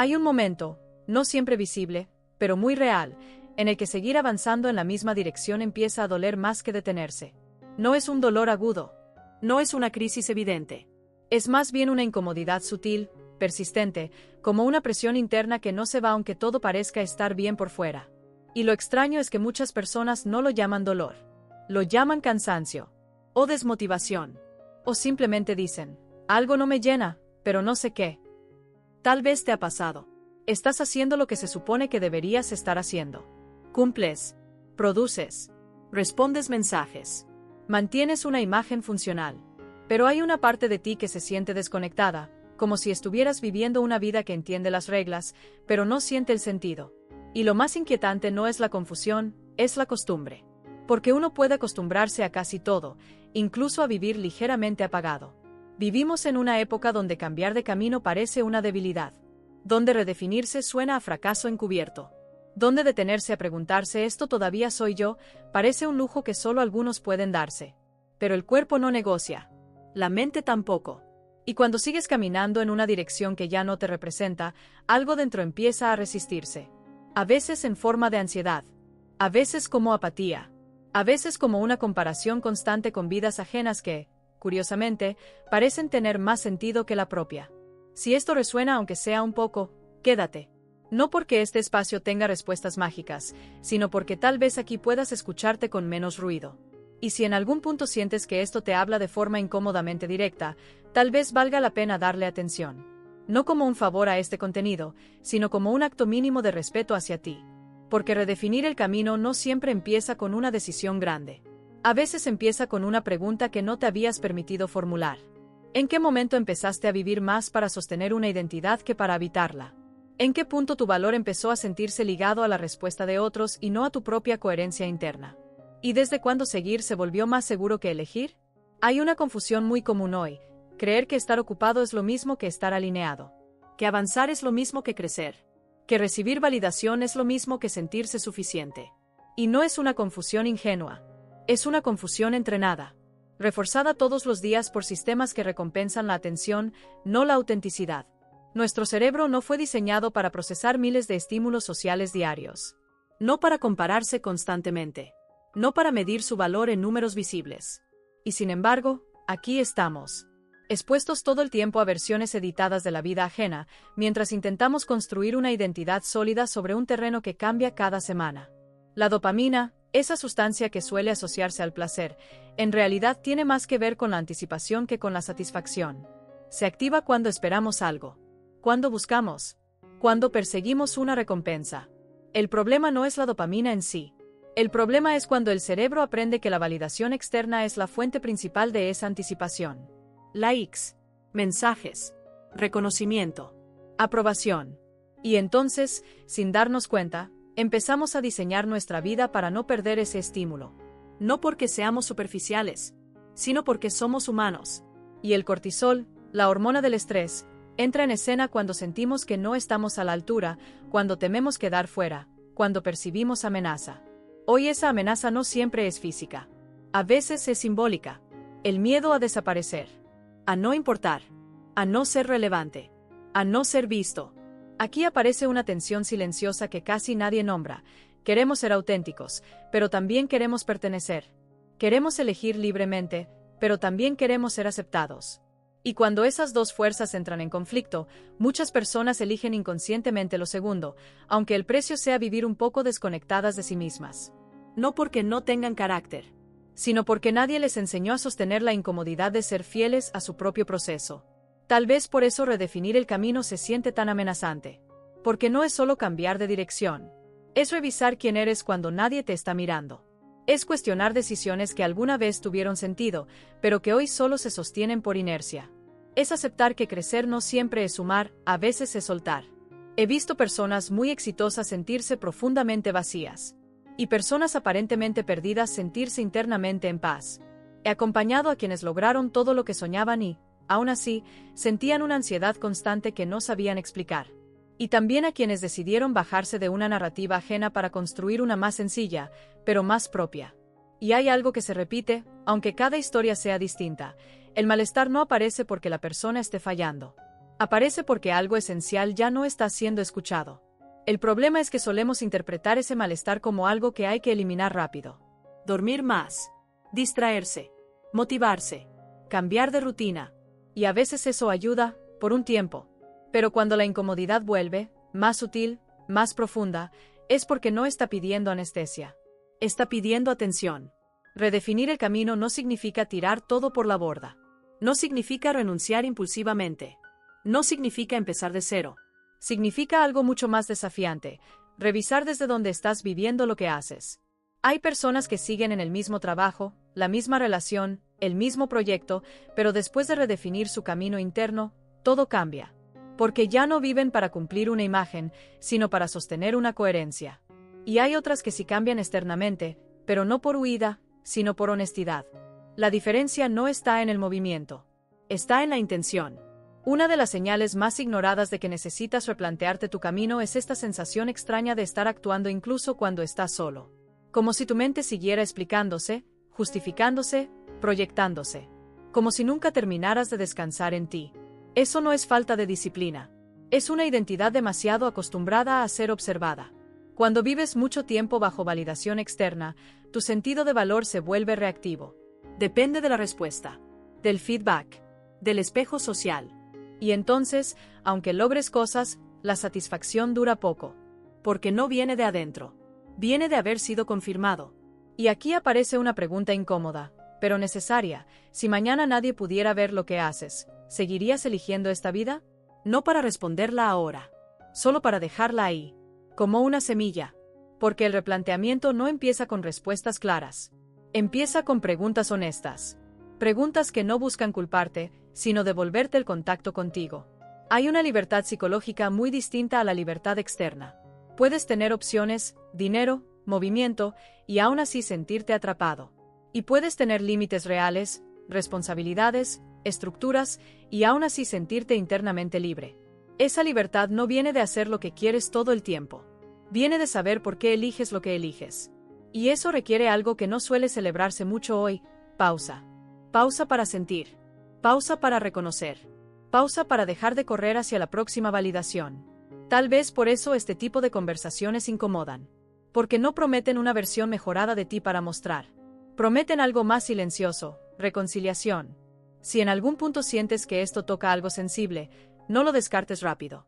Hay un momento, no siempre visible, pero muy real, en el que seguir avanzando en la misma dirección empieza a doler más que detenerse. No es un dolor agudo. No es una crisis evidente. Es más bien una incomodidad sutil, persistente, como una presión interna que no se va aunque todo parezca estar bien por fuera. Y lo extraño es que muchas personas no lo llaman dolor. Lo llaman cansancio. O desmotivación. O simplemente dicen, algo no me llena, pero no sé qué. Tal vez te ha pasado. Estás haciendo lo que se supone que deberías estar haciendo. Cumples. Produces. Respondes mensajes. Mantienes una imagen funcional. Pero hay una parte de ti que se siente desconectada, como si estuvieras viviendo una vida que entiende las reglas, pero no siente el sentido. Y lo más inquietante no es la confusión, es la costumbre. Porque uno puede acostumbrarse a casi todo, incluso a vivir ligeramente apagado. Vivimos en una época donde cambiar de camino parece una debilidad. Donde redefinirse suena a fracaso encubierto. Donde detenerse a preguntarse ¿esto todavía soy yo? Parece un lujo que solo algunos pueden darse. Pero el cuerpo no negocia. La mente tampoco. Y cuando sigues caminando en una dirección que ya no te representa, algo dentro empieza a resistirse. A veces en forma de ansiedad. A veces como apatía. A veces como una comparación constante con vidas ajenas que, curiosamente, parecen tener más sentido que la propia. Si esto resuena aunque sea un poco, quédate. No porque este espacio tenga respuestas mágicas, sino porque tal vez aquí puedas escucharte con menos ruido. Y si en algún punto sientes que esto te habla de forma incómodamente directa, tal vez valga la pena darle atención. No como un favor a este contenido, sino como un acto mínimo de respeto hacia ti. Porque redefinir el camino no siempre empieza con una decisión grande. A veces empieza con una pregunta que no te habías permitido formular. ¿En qué momento empezaste a vivir más para sostener una identidad que para habitarla? ¿En qué punto tu valor empezó a sentirse ligado a la respuesta de otros y no a tu propia coherencia interna? ¿Y desde cuándo seguir se volvió más seguro que elegir? Hay una confusión muy común hoy, creer que estar ocupado es lo mismo que estar alineado, que avanzar es lo mismo que crecer, que recibir validación es lo mismo que sentirse suficiente. Y no es una confusión ingenua, es una confusión entrenada, reforzada todos los días por sistemas que recompensan la atención, no la autenticidad. Nuestro cerebro no fue diseñado para procesar miles de estímulos sociales diarios. No para compararse constantemente. No para medir su valor en números visibles. Y sin embargo, aquí estamos. Expuestos todo el tiempo a versiones editadas de la vida ajena, mientras intentamos construir una identidad sólida sobre un terreno que cambia cada semana. La dopamina, esa sustancia que suele asociarse al placer, en realidad tiene más que ver con la anticipación que con la satisfacción. Se activa cuando esperamos algo. Cuando buscamos. Cuando perseguimos una recompensa. El problema no es la dopamina en sí. El problema es cuando el cerebro aprende que la validación externa es la fuente principal de esa anticipación. Likes, mensajes, reconocimiento, aprobación. Y entonces, sin darnos cuenta, empezamos a diseñar nuestra vida para no perder ese estímulo. No porque seamos superficiales, sino porque somos humanos. Y el cortisol, la hormona del estrés, entra en escena cuando sentimos que no estamos a la altura, cuando tememos quedar fuera, cuando percibimos amenaza. Hoy esa amenaza no siempre es física. A veces es simbólica. El miedo a desaparecer. A no importar. A no ser relevante. A no ser visto. Aquí aparece una tensión silenciosa que casi nadie nombra. Queremos ser auténticos, pero también queremos pertenecer. Queremos elegir libremente, pero también queremos ser aceptados. Y cuando esas dos fuerzas entran en conflicto, muchas personas eligen inconscientemente lo segundo, aunque el precio sea vivir un poco desconectadas de sí mismas. No porque no tengan carácter, sino porque nadie les enseñó a sostener la incomodidad de ser fieles a su propio proceso. Tal vez por eso redefinir el camino se siente tan amenazante. Porque no es solo cambiar de dirección. Es revisar quién eres cuando nadie te está mirando. Es cuestionar decisiones que alguna vez tuvieron sentido, pero que hoy solo se sostienen por inercia. Es aceptar que crecer no siempre es sumar, a veces es soltar. He visto personas muy exitosas sentirse profundamente vacías. Y personas aparentemente perdidas sentirse internamente en paz. He acompañado a quienes lograron todo lo que soñaban y, aún así, sentían una ansiedad constante que no sabían explicar. Y también a quienes decidieron bajarse de una narrativa ajena para construir una más sencilla, pero más propia. Y hay algo que se repite, aunque cada historia sea distinta. El malestar no aparece porque la persona esté fallando. Aparece porque algo esencial ya no está siendo escuchado. El problema es que solemos interpretar ese malestar como algo que hay que eliminar rápido. Dormir más, distraerse, motivarse, cambiar de rutina. Y a veces eso ayuda, por un tiempo. Pero cuando la incomodidad vuelve, más sutil, más profunda, es porque no está pidiendo anestesia. Está pidiendo atención. Redefinir el camino no significa tirar todo por la borda. No significa renunciar impulsivamente. No significa empezar de cero. Significa algo mucho más desafiante, revisar desde dónde estás viviendo lo que haces. Hay personas que siguen en el mismo trabajo, la misma relación, el mismo proyecto, pero después de redefinir su camino interno, todo cambia. Porque ya no viven para cumplir una imagen, sino para sostener una coherencia. Y hay otras que sí cambian externamente, pero no por huida, sino por honestidad. La diferencia no está en el movimiento, está en la intención. Una de las señales más ignoradas de que necesitas replantearte tu camino es esta sensación extraña de estar actuando incluso cuando estás solo. Como si tu mente siguiera explicándose, justificándose, proyectándose. Como si nunca terminaras de descansar en ti. Eso no es falta de disciplina. Es una identidad demasiado acostumbrada a ser observada. Cuando vives mucho tiempo bajo validación externa, tu sentido de valor se vuelve reactivo. Depende de la respuesta, del feedback, del espejo social. Y entonces, aunque logres cosas, la satisfacción dura poco. Porque no viene de adentro. Viene de haber sido confirmado. Y aquí aparece una pregunta incómoda, pero necesaria. Si mañana nadie pudiera ver lo que haces, ¿seguirías eligiendo esta vida? No para responderla ahora, solo para dejarla ahí, como una semilla. Porque el replanteamiento no empieza con respuestas claras. Empieza con preguntas honestas. Preguntas que no buscan culparte, sino devolverte el contacto contigo. Hay una libertad psicológica muy distinta a la libertad externa. Puedes tener opciones, dinero, movimiento, y aún así sentirte atrapado. Y puedes tener límites reales, responsabilidades, estructuras, y aún así sentirte internamente libre. Esa libertad no viene de hacer lo que quieres todo el tiempo. Viene de saber por qué eliges lo que eliges. Y eso requiere algo que no suele celebrarse mucho hoy: pausa. Pausa para sentir. Pausa para reconocer. Pausa para dejar de correr hacia la próxima validación. Tal vez por eso este tipo de conversaciones incomodan. Porque no prometen una versión mejorada de ti para mostrar. Prometen algo más silencioso: reconciliación. Si en algún punto sientes que esto toca algo sensible, no lo descartes rápido.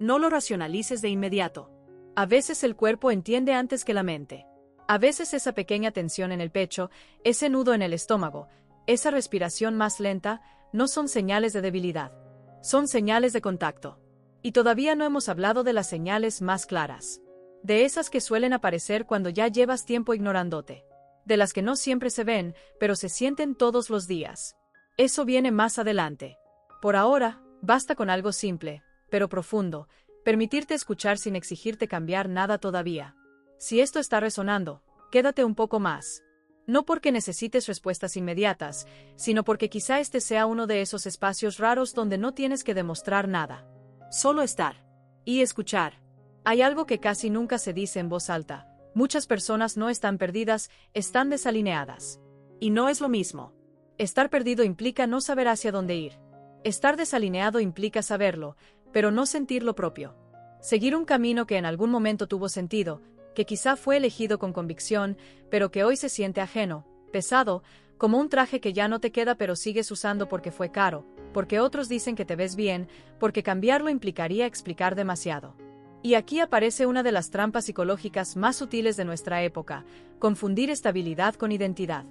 No lo racionalices de inmediato. A veces el cuerpo entiende antes que la mente. A veces esa pequeña tensión en el pecho, ese nudo en el estómago, esa respiración más lenta, no son señales de debilidad. Son señales de contacto. Y todavía no hemos hablado de las señales más claras. De esas que suelen aparecer cuando ya llevas tiempo ignorándote. De las que no siempre se ven, pero se sienten todos los días. Eso viene más adelante. Por ahora, basta con algo simple, pero profundo: permitirte escuchar sin exigirte cambiar nada todavía. Si esto está resonando, quédate un poco más. No porque necesites respuestas inmediatas, sino porque quizá este sea uno de esos espacios raros donde no tienes que demostrar nada. Solo estar. Y escuchar. Hay algo que casi nunca se dice en voz alta. Muchas personas no están perdidas, están desalineadas. Y no es lo mismo. Estar perdido implica no saber hacia dónde ir. Estar desalineado implica saberlo, pero no sentir lo propio. Seguir un camino que en algún momento tuvo sentido, que quizá fue elegido con convicción, pero que hoy se siente ajeno, pesado, como un traje que ya no te queda pero sigues usando porque fue caro, porque otros dicen que te ves bien, porque cambiarlo implicaría explicar demasiado. Y aquí aparece una de las trampas psicológicas más sutiles de nuestra época: confundir estabilidad con identidad.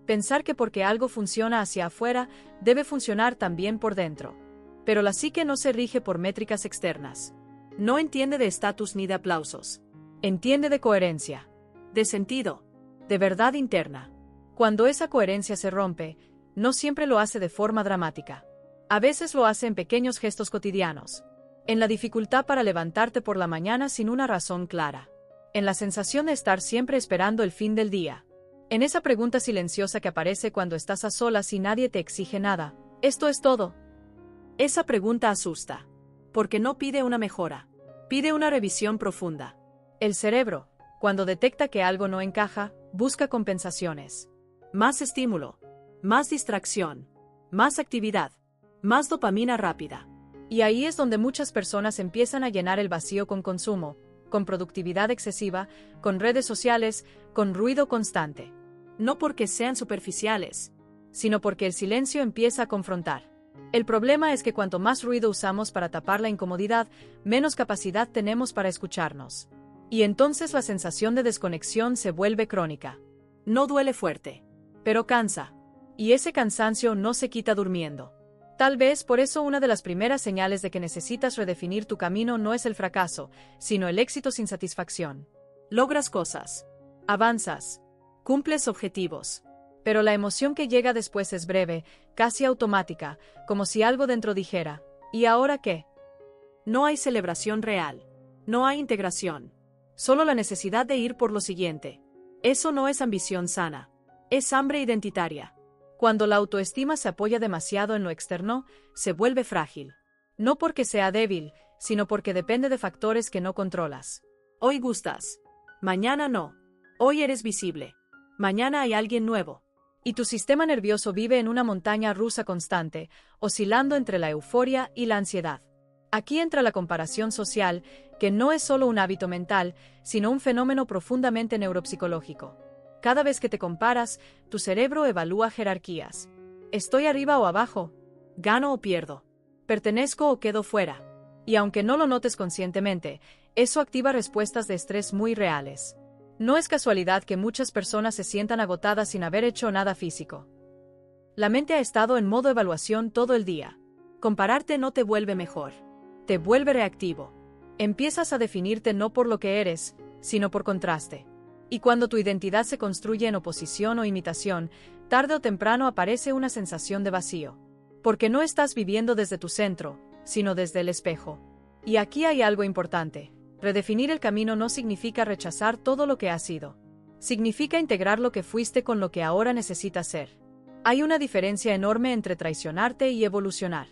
Pensar que porque algo funciona hacia afuera, debe funcionar también por dentro. Pero la psique no se rige por métricas externas. No entiende de estatus ni de aplausos. Entiende de coherencia, de sentido, de verdad interna. Cuando esa coherencia se rompe, no siempre lo hace de forma dramática. A veces lo hace en pequeños gestos cotidianos. En la dificultad para levantarte por la mañana sin una razón clara. En la sensación de estar siempre esperando el fin del día. En esa pregunta silenciosa que aparece cuando estás a solas y nadie te exige nada: ¿esto es todo? Esa pregunta asusta. Porque no pide una mejora. Pide una revisión profunda. El cerebro, cuando detecta que algo no encaja, busca compensaciones. Más estímulo, más distracción, más actividad, más dopamina rápida. Y ahí es donde muchas personas empiezan a llenar el vacío con consumo, con productividad excesiva, con redes sociales, con ruido constante. No porque sean superficiales, sino porque el silencio empieza a confrontar. El problema es que cuanto más ruido usamos para tapar la incomodidad, menos capacidad tenemos para escucharnos. Y entonces la sensación de desconexión se vuelve crónica. No duele fuerte, pero cansa. Y ese cansancio no se quita durmiendo. Tal vez por eso una de las primeras señales de que necesitas redefinir tu camino no es el fracaso, sino el éxito sin satisfacción. Logras cosas. Avanzas. Cumples objetivos. Pero la emoción que llega después es breve, casi automática, como si algo dentro dijera, ¿y ahora qué? No hay celebración real. No hay integración. Solo la necesidad de ir por lo siguiente. Eso no es ambición sana. Es hambre identitaria. Cuando la autoestima se apoya demasiado en lo externo, se vuelve frágil. No porque sea débil, sino porque depende de factores que no controlas. Hoy gustas. Mañana no. Hoy eres visible. Mañana hay alguien nuevo. Y tu sistema nervioso vive en una montaña rusa constante, oscilando entre la euforia y la ansiedad. Aquí entra la comparación social, que no es solo un hábito mental, sino un fenómeno profundamente neuropsicológico. Cada vez que te comparas, tu cerebro evalúa jerarquías. ¿Estoy arriba o abajo? ¿Gano o pierdo? ¿Pertenezco o quedo fuera? Y aunque no lo notes conscientemente, eso activa respuestas de estrés muy reales. No es casualidad que muchas personas se sientan agotadas sin haber hecho nada físico. La mente ha estado en modo evaluación todo el día. Compararte no te vuelve mejor. Te vuelve reactivo. Empiezas a definirte no por lo que eres, sino por contraste. Y cuando tu identidad se construye en oposición o imitación, tarde o temprano aparece una sensación de vacío. Porque no estás viviendo desde tu centro, sino desde el espejo. Y aquí hay algo importante. Redefinir el camino no significa rechazar todo lo que has sido. Significa integrar lo que fuiste con lo que ahora necesitas ser. Hay una diferencia enorme entre traicionarte y evolucionar.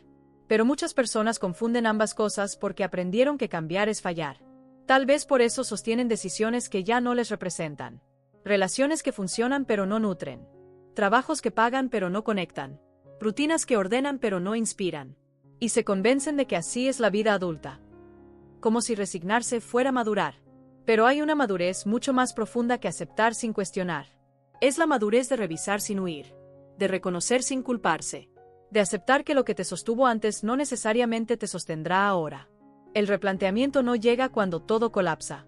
Pero muchas personas confunden ambas cosas porque aprendieron que cambiar es fallar. Tal vez por eso sostienen decisiones que ya no les representan. Relaciones que funcionan pero no nutren. Trabajos que pagan pero no conectan. Rutinas que ordenan pero no inspiran. Y se convencen de que así es la vida adulta. Como si resignarse fuera madurar. Pero hay una madurez mucho más profunda que aceptar sin cuestionar. Es la madurez de revisar sin huir. De reconocer sin culparse. De aceptar que lo que te sostuvo antes no necesariamente te sostendrá ahora. El replanteamiento no llega cuando todo colapsa.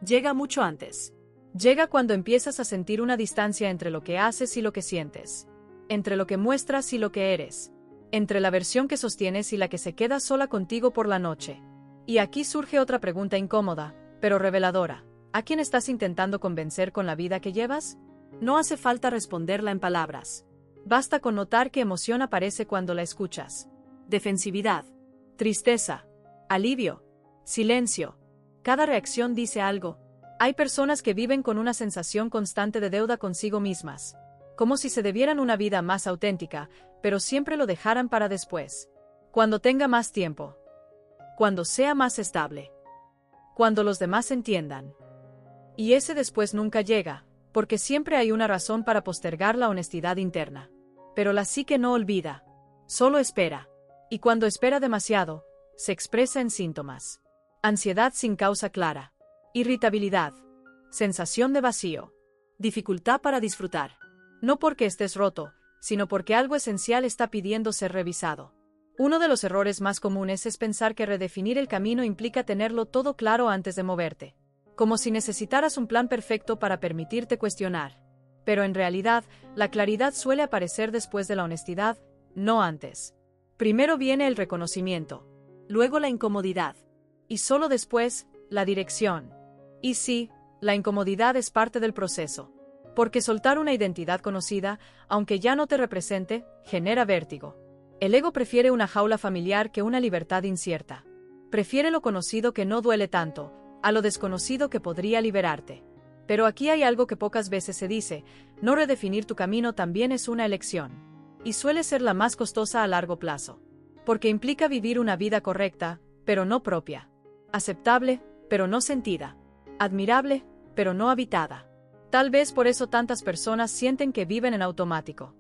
Llega mucho antes. Llega cuando empiezas a sentir una distancia entre lo que haces y lo que sientes. Entre lo que muestras y lo que eres. Entre la versión que sostienes y la que se queda sola contigo por la noche. Y aquí surge otra pregunta incómoda, pero reveladora. ¿A quién estás intentando convencer con la vida que llevas? No hace falta responderla en palabras. Basta con notar qué emoción aparece cuando la escuchas. Defensividad. Tristeza. Alivio. Silencio. Cada reacción dice algo. Hay personas que viven con una sensación constante de deuda consigo mismas. Como si se debieran una vida más auténtica, pero siempre lo dejaran para después. Cuando tenga más tiempo. Cuando sea más estable. Cuando los demás entiendan. Y ese después nunca llega, porque siempre hay una razón para postergar la honestidad interna. Pero la psique no olvida. Solo espera. Y cuando espera demasiado, se expresa en síntomas. Ansiedad sin causa clara. Irritabilidad. Sensación de vacío. Dificultad para disfrutar. No porque estés roto, sino porque algo esencial está pidiendo ser revisado. Uno de los errores más comunes es pensar que redefinir el camino implica tenerlo todo claro antes de moverte. Como si necesitaras un plan perfecto para permitirte cuestionar. Pero en realidad, la claridad suele aparecer después de la honestidad, no antes. Primero viene el reconocimiento. Luego la incomodidad. Y solo después, la dirección. Y sí, la incomodidad es parte del proceso. Porque soltar una identidad conocida, aunque ya no te represente, genera vértigo. El ego prefiere una jaula familiar que una libertad incierta. Prefiere lo conocido que no duele tanto, a lo desconocido que podría liberarte. Pero aquí hay algo que pocas veces se dice: no redefinir tu camino también es una elección. Y suele ser la más costosa a largo plazo. Porque implica vivir una vida correcta, pero no propia. Aceptable, pero no sentida. Admirable, pero no habitada. Tal vez por eso tantas personas sienten que viven en automático.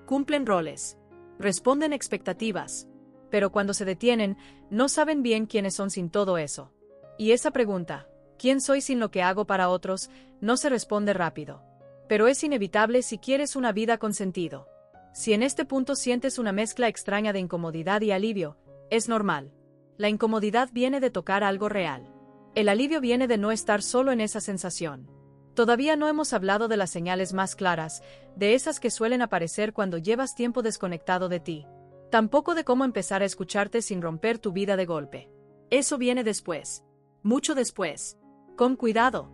Cumplen roles. Responden expectativas. pero cuando se detienen, no saben bien quiénes son sin todo eso. Y esa pregunta, ¿quién soy sin lo que hago para otros?, no se responde rápido. Pero es inevitable si quieres una vida con sentido. Si en este punto sientes una mezcla extraña de incomodidad y alivio, es normal. La incomodidad viene de tocar algo real. El alivio viene de no estar solo en esa sensación. Todavía no hemos hablado de las señales más claras, de esas que suelen aparecer cuando llevas tiempo desconectado de ti. Tampoco de cómo empezar a escucharte sin romper tu vida de golpe. Eso viene después. Mucho después. Con cuidado.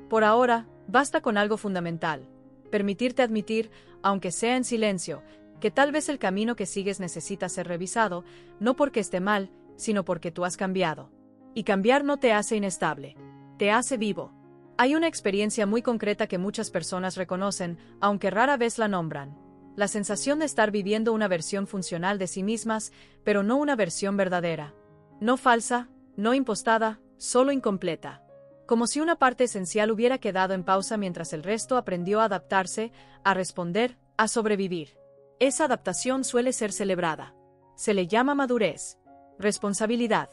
Por ahora, basta con algo fundamental. Permitirte admitir, aunque sea en silencio, que tal vez el camino que sigues necesita ser revisado, no porque esté mal, sino porque tú has cambiado. Y cambiar no te hace inestable. Te hace vivo. Hay una experiencia muy concreta que muchas personas reconocen, aunque rara vez la nombran. La sensación de estar viviendo una versión funcional de sí mismas, pero no una versión verdadera. No falsa, no impostada, solo incompleta. Como si una parte esencial hubiera quedado en pausa mientras el resto aprendió a adaptarse, a responder, a sobrevivir. Esa adaptación suele ser celebrada. Se le llama madurez, responsabilidad,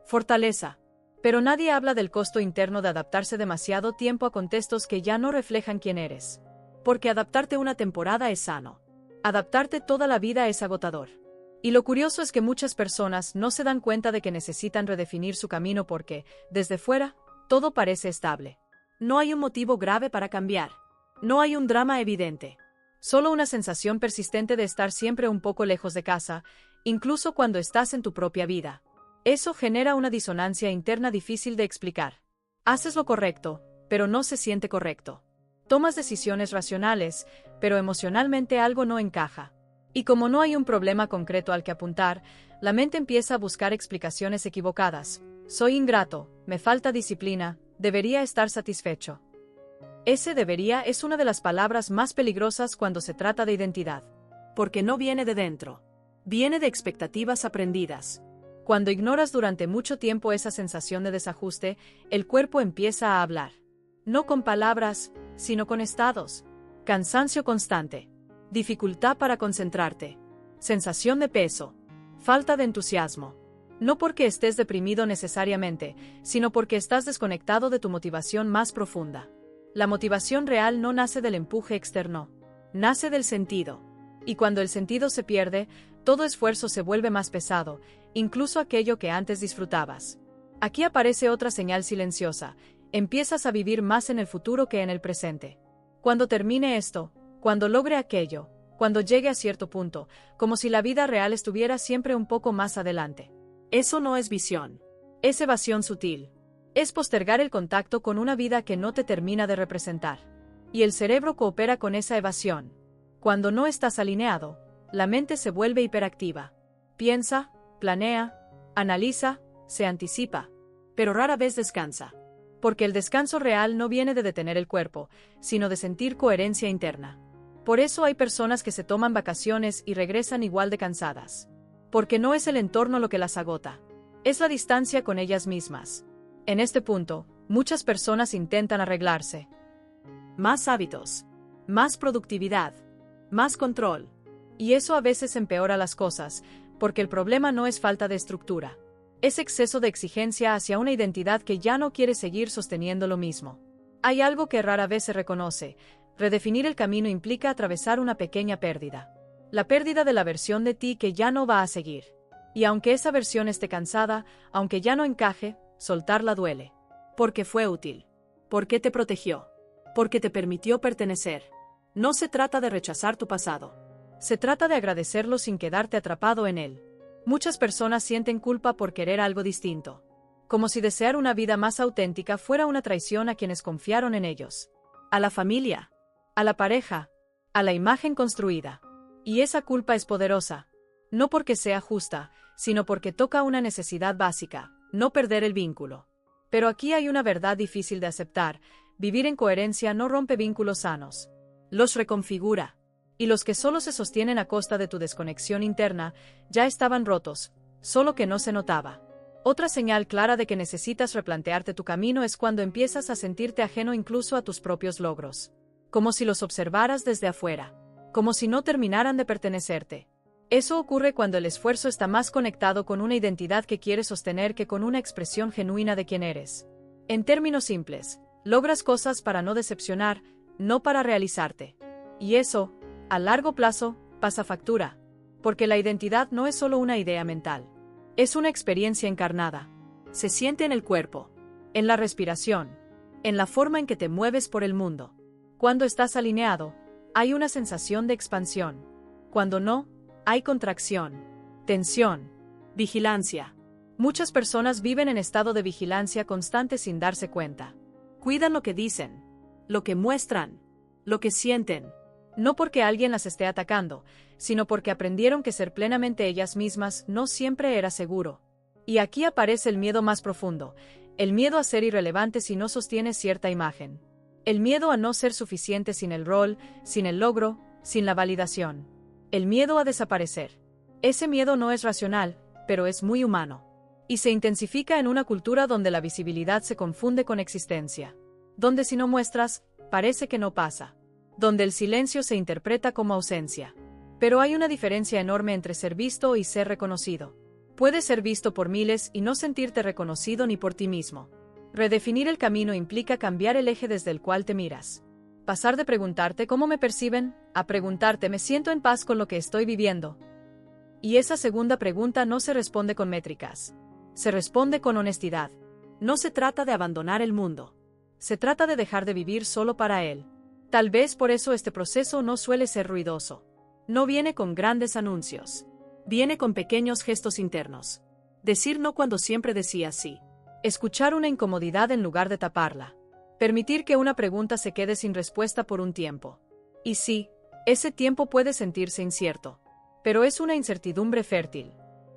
fortaleza. Pero nadie habla del costo interno de adaptarse demasiado tiempo a contextos que ya no reflejan quién eres. Porque adaptarte una temporada es sano. Adaptarte toda la vida es agotador. Y lo curioso es que muchas personas no se dan cuenta de que necesitan redefinir su camino porque, desde fuera, todo parece estable. No hay un motivo grave para cambiar. No hay un drama evidente. Solo una sensación persistente de estar siempre un poco lejos de casa, incluso cuando estás en tu propia vida. Eso genera una disonancia interna difícil de explicar. Haces lo correcto, pero no se siente correcto. Tomas decisiones racionales, pero emocionalmente algo no encaja. Y como no hay un problema concreto al que apuntar, la mente empieza a buscar explicaciones equivocadas. Soy ingrato, me falta disciplina, debería estar satisfecho. Ese debería es una de las palabras más peligrosas cuando se trata de identidad. Porque no viene de dentro. Viene de expectativas aprendidas. Cuando ignoras durante mucho tiempo esa sensación de desajuste, el cuerpo empieza a hablar. No con palabras, sino con estados. Cansancio constante. Dificultad para concentrarte. Sensación de peso. Falta de entusiasmo. No porque estés deprimido necesariamente, sino porque estás desconectado de tu motivación más profunda. La motivación real no nace del empuje externo. Nace del sentido. Y cuando el sentido se pierde, todo esfuerzo se vuelve más pesado, incluso aquello que antes disfrutabas. Aquí aparece otra señal silenciosa. Empiezas a vivir más en el futuro que en el presente. Cuando termine esto, cuando logre aquello, cuando llegue a cierto punto, como si la vida real estuviera siempre un poco más adelante. Eso no es visión. Es evasión sutil. Es postergar el contacto con una vida que no te termina de representar. Y el cerebro coopera con esa evasión. Cuando no estás alineado, la mente se vuelve hiperactiva. Piensa, planea, analiza, se anticipa, pero rara vez descansa. Porque el descanso real no viene de detener el cuerpo, sino de sentir coherencia interna. Por eso hay personas que se toman vacaciones y regresan igual de cansadas. Porque no es el entorno lo que las agota. Es la distancia con ellas mismas. En este punto, muchas personas intentan arreglarse. Más hábitos. Más productividad. Más control. Y eso a veces empeora las cosas, porque el problema no es falta de estructura. Es exceso de exigencia hacia una identidad que ya no quiere seguir sosteniendo lo mismo. Hay algo que rara vez se reconoce. Redefinir el camino implica atravesar una pequeña pérdida. La pérdida de la versión de ti que ya no va a seguir. Y aunque esa versión esté cansada, aunque ya no encaje, soltarla duele. Porque fue útil. Porque te protegió. Porque te permitió pertenecer. No se trata de rechazar tu pasado. Se trata de agradecerlo sin quedarte atrapado en él. Muchas personas sienten culpa por querer algo distinto. Como si desear una vida más auténtica fuera una traición a quienes confiaron en ellos. A la familia. A la pareja. A la imagen construida. Y esa culpa es poderosa. No porque sea justa, sino porque toca una necesidad básica, no perder el vínculo. Pero aquí hay una verdad difícil de aceptar. Vivir en coherencia no rompe vínculos sanos. Los reconfigura. Y los que solo se sostienen a costa de tu desconexión interna, ya estaban rotos, solo que no se notaba. Otra señal clara de que necesitas replantearte tu camino es cuando empiezas a sentirte ajeno incluso a tus propios logros. Como si los observaras desde afuera. Como si no terminaran de pertenecerte. Eso ocurre cuando el esfuerzo está más conectado con una identidad que quieres sostener que con una expresión genuina de quién eres. En términos simples, logras cosas para no decepcionar, no para realizarte. Y eso, a largo plazo, pasa factura. Porque la identidad no es solo una idea mental. Es una experiencia encarnada. Se siente en el cuerpo, en la respiración, en la forma en que te mueves por el mundo. Cuando estás alineado, hay una sensación de expansión. Cuando no, hay contracción, tensión, vigilancia. Muchas personas viven en estado de vigilancia constante sin darse cuenta. Cuidan lo que dicen, lo que muestran, lo que sienten. No porque alguien las esté atacando, sino porque aprendieron que ser plenamente ellas mismas no siempre era seguro. Y aquí aparece el miedo más profundo, el miedo a ser irrelevante si no sostienes cierta imagen. El miedo a no ser suficiente sin el rol, sin el logro, sin la validación. El miedo a desaparecer. Ese miedo no es racional, pero es muy humano. Y se intensifica en una cultura donde la visibilidad se confunde con existencia. Donde si no muestras, parece que no pasa. Donde el silencio se interpreta como ausencia. Pero hay una diferencia enorme entre ser visto y ser reconocido. Puedes ser visto por miles y no sentirte reconocido ni por ti mismo. Redefinir el camino implica cambiar el eje desde el cual te miras. Pasar de preguntarte cómo me perciben, a preguntarte ¿me siento en paz con lo que estoy viviendo? Y esa segunda pregunta no se responde con métricas. Se responde con honestidad. No se trata de abandonar el mundo. Se trata de dejar de vivir solo para él. Tal vez por eso este proceso no suele ser ruidoso. No viene con grandes anuncios. Viene con pequeños gestos internos. Decir no cuando siempre decías sí. Escuchar una incomodidad en lugar de taparla. Permitir que una pregunta se quede sin respuesta por un tiempo. Y sí, ese tiempo puede sentirse incierto. Pero es una incertidumbre fértil.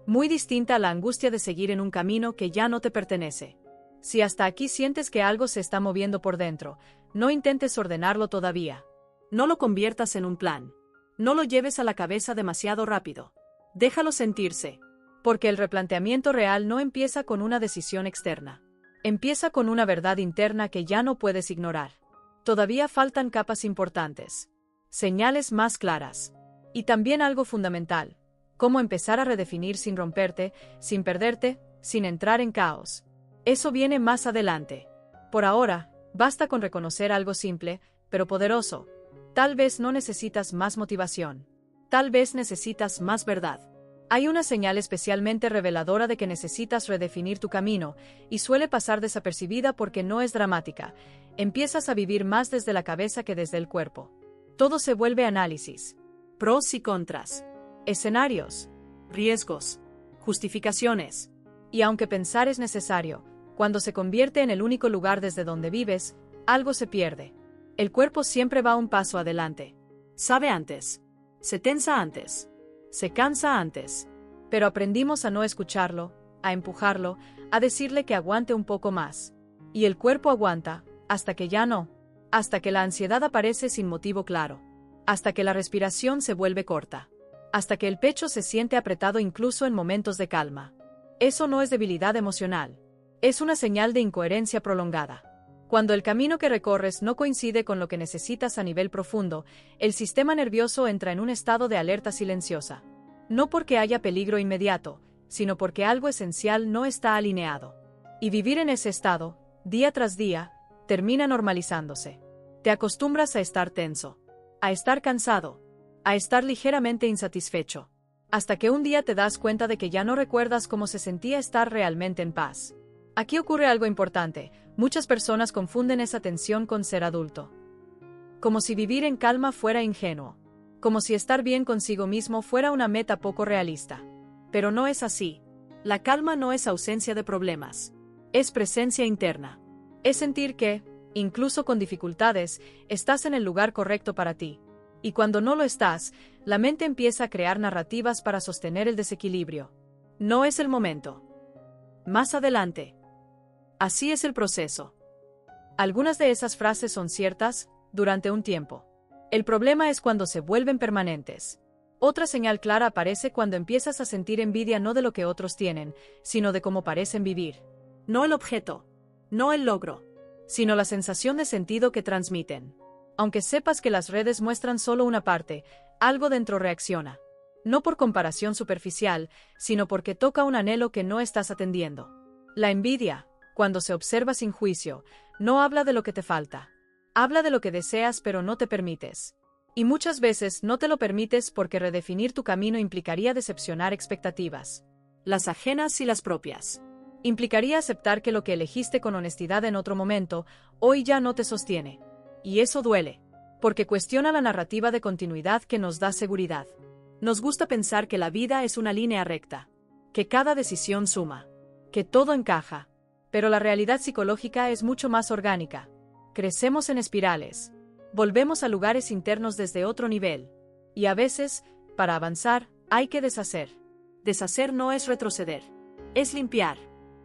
Muy distinta a la angustia de seguir en un camino que ya no te pertenece. Si hasta aquí sientes que algo se está moviendo por dentro, no intentes ordenarlo todavía. No lo conviertas en un plan. No lo lleves a la cabeza demasiado rápido. Déjalo sentirse. Porque el replanteamiento real no empieza con una decisión externa. Empieza con una verdad interna que ya no puedes ignorar. Todavía faltan capas importantes. Señales más claras. Y también algo fundamental. Cómo empezar a redefinir sin romperte, sin perderte, sin entrar en caos. Eso viene más adelante. Por ahora, basta con reconocer algo simple, pero poderoso. Tal vez no necesitas más motivación. Tal vez necesitas más verdad. Hay una señal especialmente reveladora de que necesitas redefinir tu camino, y suele pasar desapercibida porque no es dramática. Empiezas a vivir más desde la cabeza que desde el cuerpo. Todo se vuelve análisis. Pros y contras. Escenarios. Riesgos. Justificaciones. Y aunque pensar es necesario, cuando se convierte en el único lugar desde donde vives, algo se pierde. El cuerpo siempre va un paso adelante. Sabe antes. Se tensa antes. Se cansa antes. Pero aprendimos a no escucharlo, a empujarlo, a decirle que aguante un poco más. Y el cuerpo aguanta, hasta que ya no. Hasta que la ansiedad aparece sin motivo claro. Hasta que la respiración se vuelve corta. Hasta que el pecho se siente apretado incluso en momentos de calma. Eso no es debilidad emocional. Es una señal de incoherencia prolongada. Cuando el camino que recorres no coincide con lo que necesitas a nivel profundo, el sistema nervioso entra en un estado de alerta silenciosa. No porque haya peligro inmediato, sino porque algo esencial no está alineado. Y vivir en ese estado, día tras día, termina normalizándose. Te acostumbras a estar tenso, a estar cansado, a estar ligeramente insatisfecho, hasta que un día te das cuenta de que ya no recuerdas cómo se sentía estar realmente en paz. Aquí ocurre algo importante. Muchas personas confunden esa tensión con ser adulto. Como si vivir en calma fuera ingenuo. Como si estar bien consigo mismo fuera una meta poco realista. Pero no es así. La calma no es ausencia de problemas. Es presencia interna. Es sentir que, incluso con dificultades, estás en el lugar correcto para ti. Y cuando no lo estás, la mente empieza a crear narrativas para sostener el desequilibrio. No es el momento. Más adelante. Así es el proceso. Algunas de esas frases son ciertas, durante un tiempo. El problema es cuando se vuelven permanentes. Otra señal clara aparece cuando empiezas a sentir envidia no de lo que otros tienen, sino de cómo parecen vivir. No el objeto, no el logro, sino la sensación de sentido que transmiten. Aunque sepas que las redes muestran solo una parte, algo dentro reacciona. No por comparación superficial, sino porque toca un anhelo que no estás atendiendo. La envidia, cuando se observa sin juicio, no habla de lo que te falta. Habla de lo que deseas pero no te permites. Y muchas veces no te lo permites porque redefinir tu camino implicaría decepcionar expectativas. Las ajenas y las propias. Implicaría aceptar que lo que elegiste con honestidad en otro momento, hoy ya no te sostiene. Y eso duele, porque cuestiona la narrativa de continuidad que nos da seguridad. Nos gusta pensar que la vida es una línea recta, que cada decisión suma, que todo encaja, pero la realidad psicológica es mucho más orgánica. Crecemos en espirales, volvemos a lugares internos desde otro nivel, y a veces, para avanzar, hay que deshacer. Deshacer no es retroceder, es limpiar.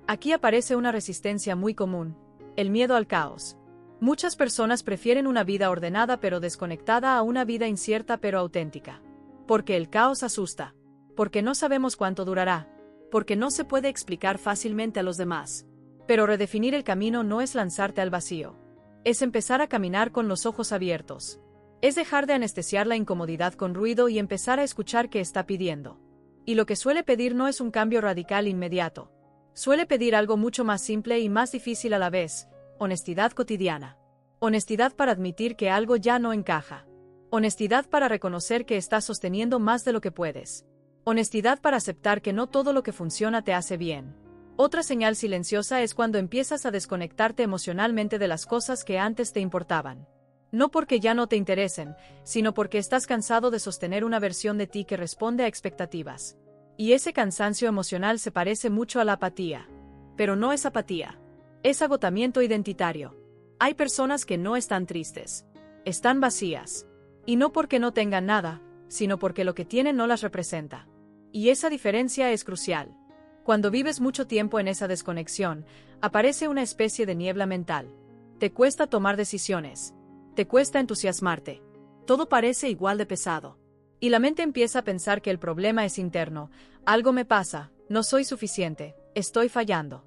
Aquí aparece una resistencia muy común, el miedo al caos. Muchas personas prefieren una vida ordenada pero desconectada a una vida incierta pero auténtica. Porque el caos asusta, porque no sabemos cuánto durará, porque no se puede explicar fácilmente a los demás. Pero redefinir el camino no es lanzarte al vacío. Es empezar a caminar con los ojos abiertos. Es dejar de anestesiar la incomodidad con ruido y empezar a escuchar qué está pidiendo. Y lo que suele pedir no es un cambio radical inmediato. Suele pedir algo mucho más simple y más difícil a la vez: honestidad cotidiana. Honestidad para admitir que algo ya no encaja. Honestidad para reconocer que estás sosteniendo más de lo que puedes. Honestidad para aceptar que no todo lo que funciona te hace bien. Otra señal silenciosa es cuando empiezas a desconectarte emocionalmente de las cosas que antes te importaban. No porque ya no te interesen, sino porque estás cansado de sostener una versión de ti que responde a expectativas. Y ese cansancio emocional se parece mucho a la apatía. Pero no es apatía. Es agotamiento identitario. Hay personas que no están tristes. Están vacías. Y no porque no tengan nada, sino porque lo que tienen no las representa. Y esa diferencia es crucial. Cuando vives mucho tiempo en esa desconexión, aparece una especie de niebla mental. Te cuesta tomar decisiones. Te cuesta entusiasmarte. Todo parece igual de pesado. Y la mente empieza a pensar que el problema es interno. Algo me pasa, no soy suficiente, estoy fallando.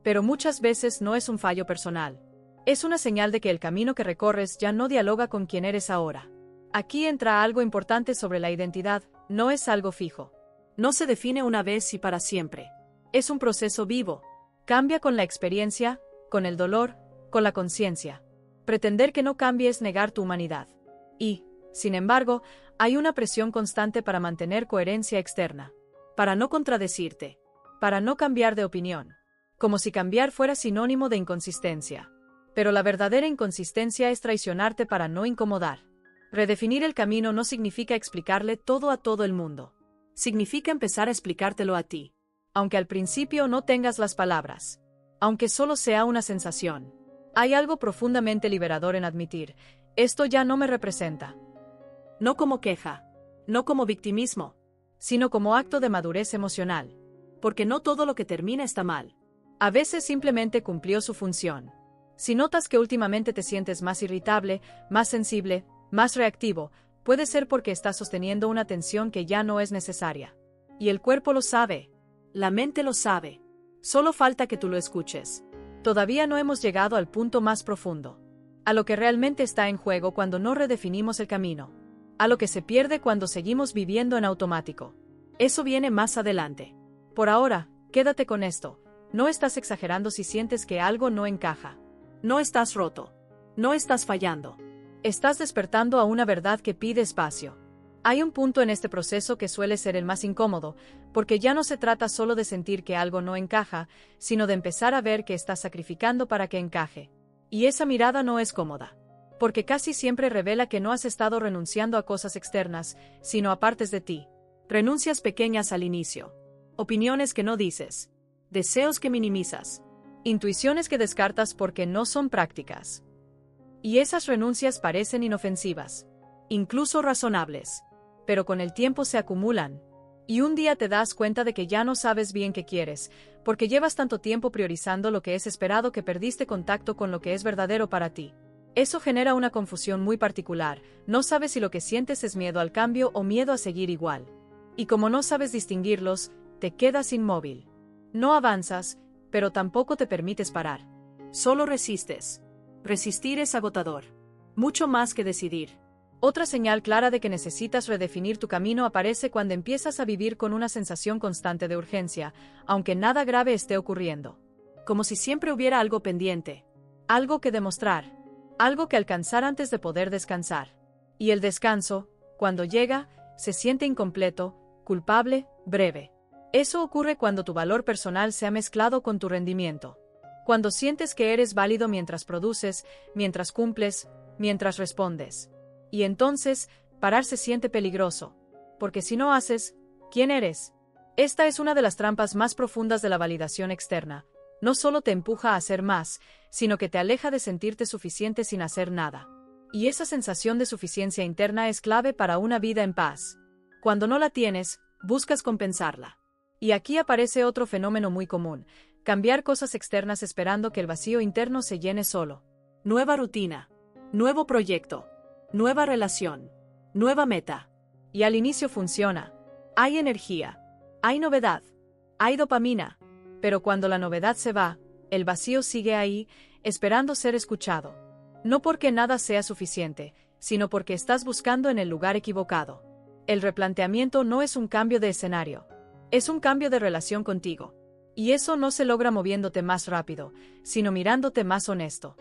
Pero muchas veces no es un fallo personal. Es una señal de que el camino que recorres ya no dialoga con quien eres ahora. Aquí entra algo importante sobre la identidad: no es algo fijo. No se define una vez y para siempre. Es un proceso vivo. Cambia con la experiencia, con el dolor, con la conciencia. Pretender que no cambie es negar tu humanidad. Y, sin embargo, hay una presión constante para mantener coherencia externa. Para no contradecirte. Para no cambiar de opinión. Como si cambiar fuera sinónimo de inconsistencia. Pero la verdadera inconsistencia es traicionarte para no incomodar. Redefinir el camino no significa explicarle todo a todo el mundo. Significa empezar a explicártelo a ti. Aunque al principio no tengas las palabras. Aunque solo sea una sensación. Hay algo profundamente liberador en admitir: esto ya no me representa. No como queja. No como victimismo. Sino como acto de madurez emocional. Porque no todo lo que termina está mal. A veces simplemente cumplió su función. Si notas que últimamente te sientes más irritable, más sensible, más reactivo, puede ser porque estás sosteniendo una tensión que ya no es necesaria. Y el cuerpo lo sabe. La mente lo sabe. Solo falta que tú lo escuches. Todavía no hemos llegado al punto más profundo. A lo que realmente está en juego cuando no redefinimos el camino. A lo que se pierde cuando seguimos viviendo en automático. Eso viene más adelante. Por ahora, quédate con esto. No estás exagerando si sientes que algo no encaja. No estás roto. No estás fallando. Estás despertando a una verdad que pide espacio. Hay un punto en este proceso que suele ser el más incómodo, porque ya no se trata solo de sentir que algo no encaja, sino de empezar a ver que estás sacrificando para que encaje. Y esa mirada no es cómoda, porque casi siempre revela que no has estado renunciando a cosas externas, sino a partes de ti. Renuncias pequeñas al inicio. Opiniones que no dices. Deseos que minimizas. Intuiciones que descartas porque no son prácticas. Y esas renuncias parecen inofensivas, incluso razonables, pero con el tiempo se acumulan. Y un día te das cuenta de que ya no sabes bien qué quieres, porque llevas tanto tiempo priorizando lo que es esperado que perdiste contacto con lo que es verdadero para ti. Eso genera una confusión muy particular. No sabes si lo que sientes es miedo al cambio o miedo a seguir igual. Y como no sabes distinguirlos, te quedas inmóvil. No avanzas, pero tampoco te permites parar. Solo resistes. Resistir es agotador. Mucho más que decidir. Otra señal clara de que necesitas redefinir tu camino aparece cuando empiezas a vivir con una sensación constante de urgencia, aunque nada grave esté ocurriendo. Como si siempre hubiera algo pendiente, algo que demostrar, algo que alcanzar antes de poder descansar. Y el descanso, cuando llega, se siente incompleto, culpable, breve. Eso ocurre cuando tu valor personal se ha mezclado con tu rendimiento. Cuando sientes que eres válido mientras produces, mientras cumples, mientras respondes. Y entonces, parar se siente peligroso. Porque si no haces, ¿quién eres? Esta es una de las trampas más profundas de la validación externa. No solo te empuja a hacer más, sino que te aleja de sentirte suficiente sin hacer nada. Y esa sensación de suficiencia interna es clave para una vida en paz. Cuando no la tienes, buscas compensarla. Y aquí aparece otro fenómeno muy común: cambiar cosas externas esperando que el vacío interno se llene solo. Nueva rutina, nuevo proyecto, nueva relación, nueva meta. Y al inicio funciona. Hay energía, hay novedad, hay dopamina. Pero cuando la novedad se va, el vacío sigue ahí, esperando ser escuchado. No porque nada sea suficiente, sino porque estás buscando en el lugar equivocado. El replanteamiento no es un cambio de escenario. Es un cambio de relación contigo. Y eso no se logra moviéndote más rápido, sino mirándote más honesto.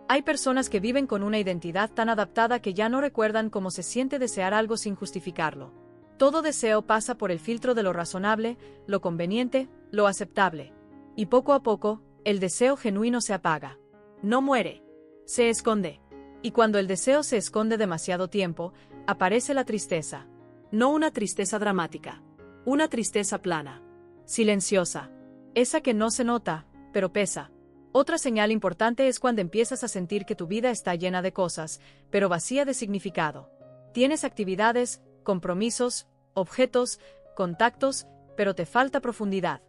Hay personas que viven con una identidad tan adaptada que ya no recuerdan cómo se siente desear algo sin justificarlo. Todo deseo pasa por el filtro de lo razonable, lo conveniente, lo aceptable. Y poco a poco, el deseo genuino se apaga. No muere. Se esconde. Y cuando el deseo se esconde demasiado tiempo, aparece la tristeza. No una tristeza dramática. Una tristeza plana. Silenciosa. Esa que no se nota, pero pesa. Otra señal importante es cuando empiezas a sentir que tu vida está llena de cosas, pero vacía de significado. Tienes actividades, compromisos, objetos, contactos, pero te falta profundidad.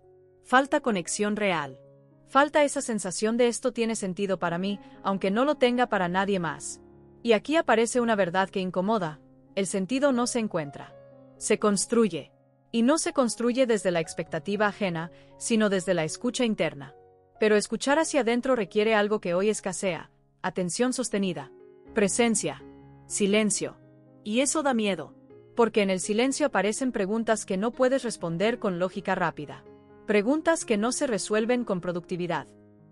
Falta conexión real. Falta esa sensación de esto tiene sentido para mí, aunque no lo tenga para nadie más. Y aquí aparece una verdad que incomoda: el sentido no se encuentra. Se construye. Y no se construye desde la expectativa ajena, sino desde la escucha interna. Pero escuchar hacia adentro requiere algo que hoy escasea: atención sostenida, presencia, silencio. Y eso da miedo. Porque en el silencio aparecen preguntas que no puedes responder con lógica rápida. Preguntas que no se resuelven con productividad.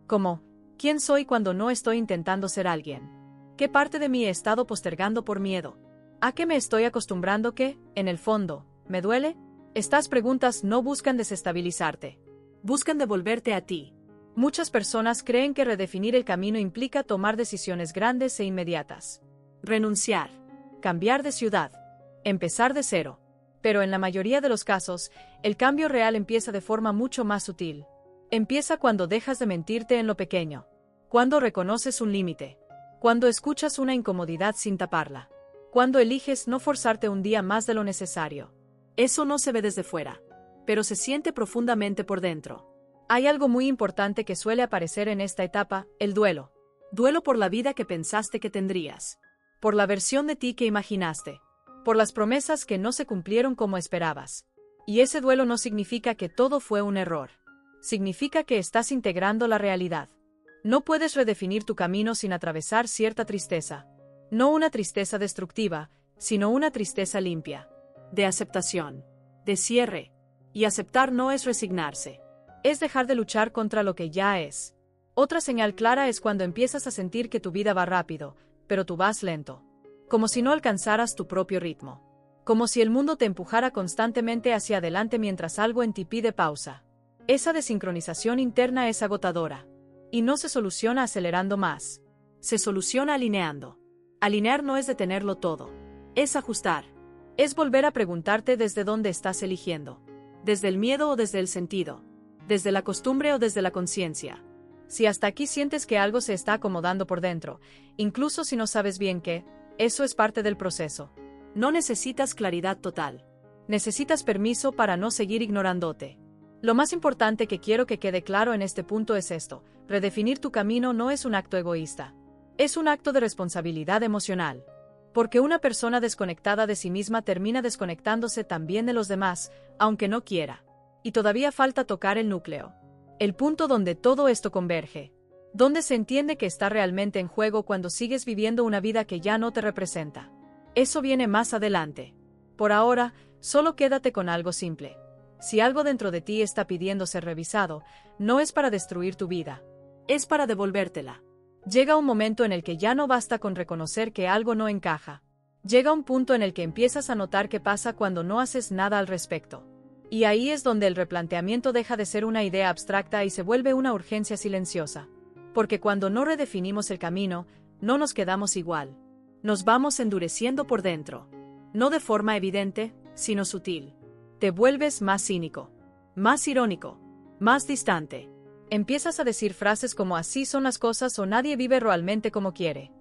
Como: ¿quién soy cuando no estoy intentando ser alguien? ¿Qué parte de mí he estado postergando por miedo? ¿A qué me estoy acostumbrando que, en el fondo, me duele? Estas preguntas no buscan desestabilizarte. Buscan devolverte a ti. Muchas personas creen que redefinir el camino implica tomar decisiones grandes e inmediatas. Renunciar. Cambiar de ciudad. Empezar de cero. Pero en la mayoría de los casos, el cambio real empieza de forma mucho más sutil. Empieza cuando dejas de mentirte en lo pequeño. Cuando reconoces un límite. Cuando escuchas una incomodidad sin taparla. Cuando eliges no forzarte un día más de lo necesario. Eso no se ve desde fuera, pero se siente profundamente por dentro. Hay algo muy importante que suele aparecer en esta etapa: el duelo. Duelo por la vida que pensaste que tendrías. Por la versión de ti que imaginaste. Por las promesas que no se cumplieron como esperabas. Y ese duelo no significa que todo fue un error. Significa que estás integrando la realidad. No puedes redefinir tu camino sin atravesar cierta tristeza. No una tristeza destructiva, sino una tristeza limpia. De aceptación. De cierre. Y aceptar no es resignarse. Es dejar de luchar contra lo que ya es. Otra señal clara es cuando empiezas a sentir que tu vida va rápido, pero tú vas lento. Como si no alcanzaras tu propio ritmo. Como si el mundo te empujara constantemente hacia adelante mientras algo en ti pide pausa. Esa desincronización interna es agotadora. Y no se soluciona acelerando más. Se soluciona alineando. Alinear no es detenerlo todo. Es ajustar. Es volver a preguntarte desde dónde estás eligiendo. Desde el miedo o desde el sentido. Desde la costumbre o desde la conciencia. Si hasta aquí sientes que algo se está acomodando por dentro, incluso si no sabes bien qué, eso es parte del proceso. No necesitas claridad total. Necesitas permiso para no seguir ignorándote. Lo más importante que quiero que quede claro en este punto es esto: redefinir tu camino no es un acto egoísta. Es un acto de responsabilidad emocional. Porque una persona desconectada de sí misma termina desconectándose también de los demás, aunque no quiera. Y todavía falta tocar el núcleo. El punto donde todo esto converge. Donde se entiende que está realmente en juego cuando sigues viviendo una vida que ya no te representa. Eso viene más adelante. Por ahora, solo quédate con algo simple. Si algo dentro de ti está pidiendo ser revisado, no es para destruir tu vida. Es para devolvértela. Llega un momento en el que ya no basta con reconocer que algo no encaja. Llega un punto en el que empiezas a notar qué pasa cuando no haces nada al respecto. Y ahí es donde el replanteamiento deja de ser una idea abstracta y se vuelve una urgencia silenciosa. Porque cuando no redefinimos el camino, no nos quedamos igual. Nos vamos endureciendo por dentro. No de forma evidente, sino sutil. Te vuelves más cínico, más irónico, más distante. Empiezas a decir frases como así son las cosas o nadie vive realmente como quiere.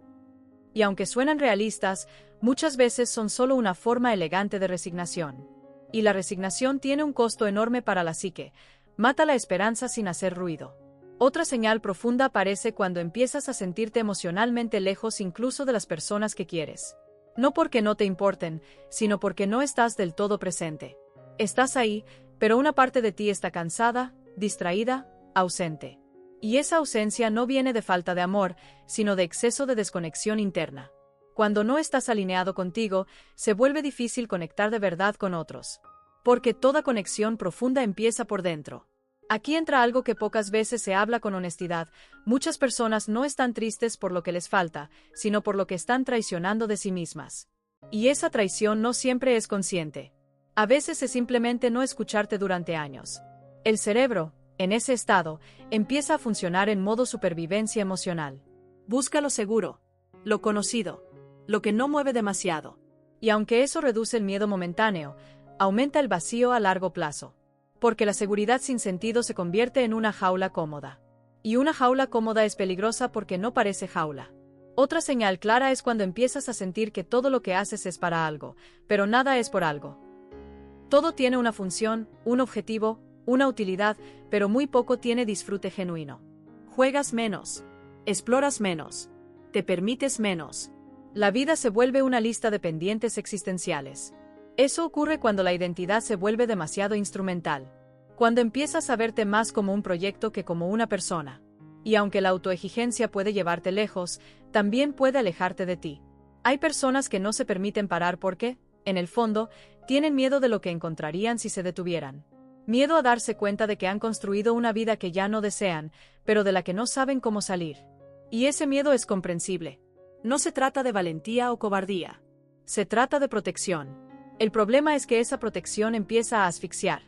Y aunque suenan realistas, muchas veces son solo una forma elegante de resignación. Y la resignación tiene un costo enorme para la psique, mata la esperanza sin hacer ruido. Otra señal profunda aparece cuando empiezas a sentirte emocionalmente lejos incluso de las personas que quieres. No porque no te importen, sino porque no estás del todo presente. Estás ahí, pero una parte de ti está cansada, distraída, ausente. Y esa ausencia no viene de falta de amor, sino de exceso de desconexión interna. Cuando no estás alineado contigo, se vuelve difícil conectar de verdad con otros. Porque toda conexión profunda empieza por dentro. Aquí entra algo que pocas veces se habla con honestidad. Muchas personas no están tristes por lo que les falta, sino por lo que están traicionando de sí mismas. Y esa traición no siempre es consciente. A veces es simplemente no escucharte durante años. El cerebro, en ese estado, empieza a funcionar en modo supervivencia emocional. Busca lo seguro, lo conocido, lo que no mueve demasiado. Y aunque eso reduce el miedo momentáneo, aumenta el vacío a largo plazo. Porque la seguridad sin sentido se convierte en una jaula cómoda. Y una jaula cómoda es peligrosa porque no parece jaula. Otra señal clara es cuando empiezas a sentir que todo lo que haces es para algo, pero nada es por algo. Todo tiene una función, un objetivo, una utilidad, pero muy poco tiene disfrute genuino. Juegas menos. Exploras menos. Te permites menos. La vida se vuelve una lista de pendientes existenciales. Eso ocurre cuando la identidad se vuelve demasiado instrumental. Cuando empiezas a verte más como un proyecto que como una persona. Y aunque la autoexigencia puede llevarte lejos, también puede alejarte de ti. Hay personas que no se permiten parar porque, en el fondo, tienen miedo de lo que encontrarían si se detuvieran. Miedo a darse cuenta de que han construido una vida que ya no desean, pero de la que no saben cómo salir. Y ese miedo es comprensible. No se trata de valentía o cobardía. Se trata de protección. El problema es que esa protección empieza a asfixiar.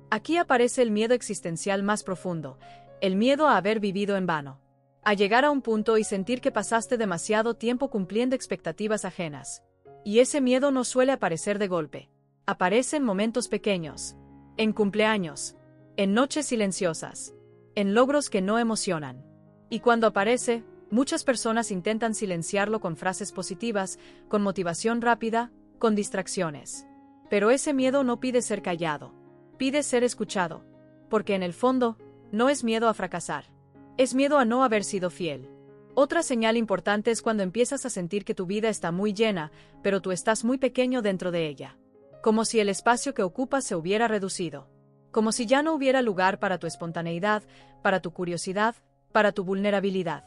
Aquí aparece el miedo existencial más profundo, el miedo a haber vivido en vano. A llegar a un punto y sentir que pasaste demasiado tiempo cumpliendo expectativas ajenas. Y ese miedo no suele aparecer de golpe. Aparece en momentos pequeños. En cumpleaños. En noches silenciosas. En logros que no emocionan. Y cuando aparece, muchas personas intentan silenciarlo con frases positivas, con motivación rápida, con distracciones. Pero ese miedo no pide ser callado. Pide ser escuchado. Porque en el fondo, no es miedo a fracasar. Es miedo a no haber sido fiel. Otra señal importante es cuando empiezas a sentir que tu vida está muy llena, pero tú estás muy pequeño dentro de ella. Como si el espacio que ocupas se hubiera reducido. Como si ya no hubiera lugar para tu espontaneidad, para tu curiosidad, para tu vulnerabilidad.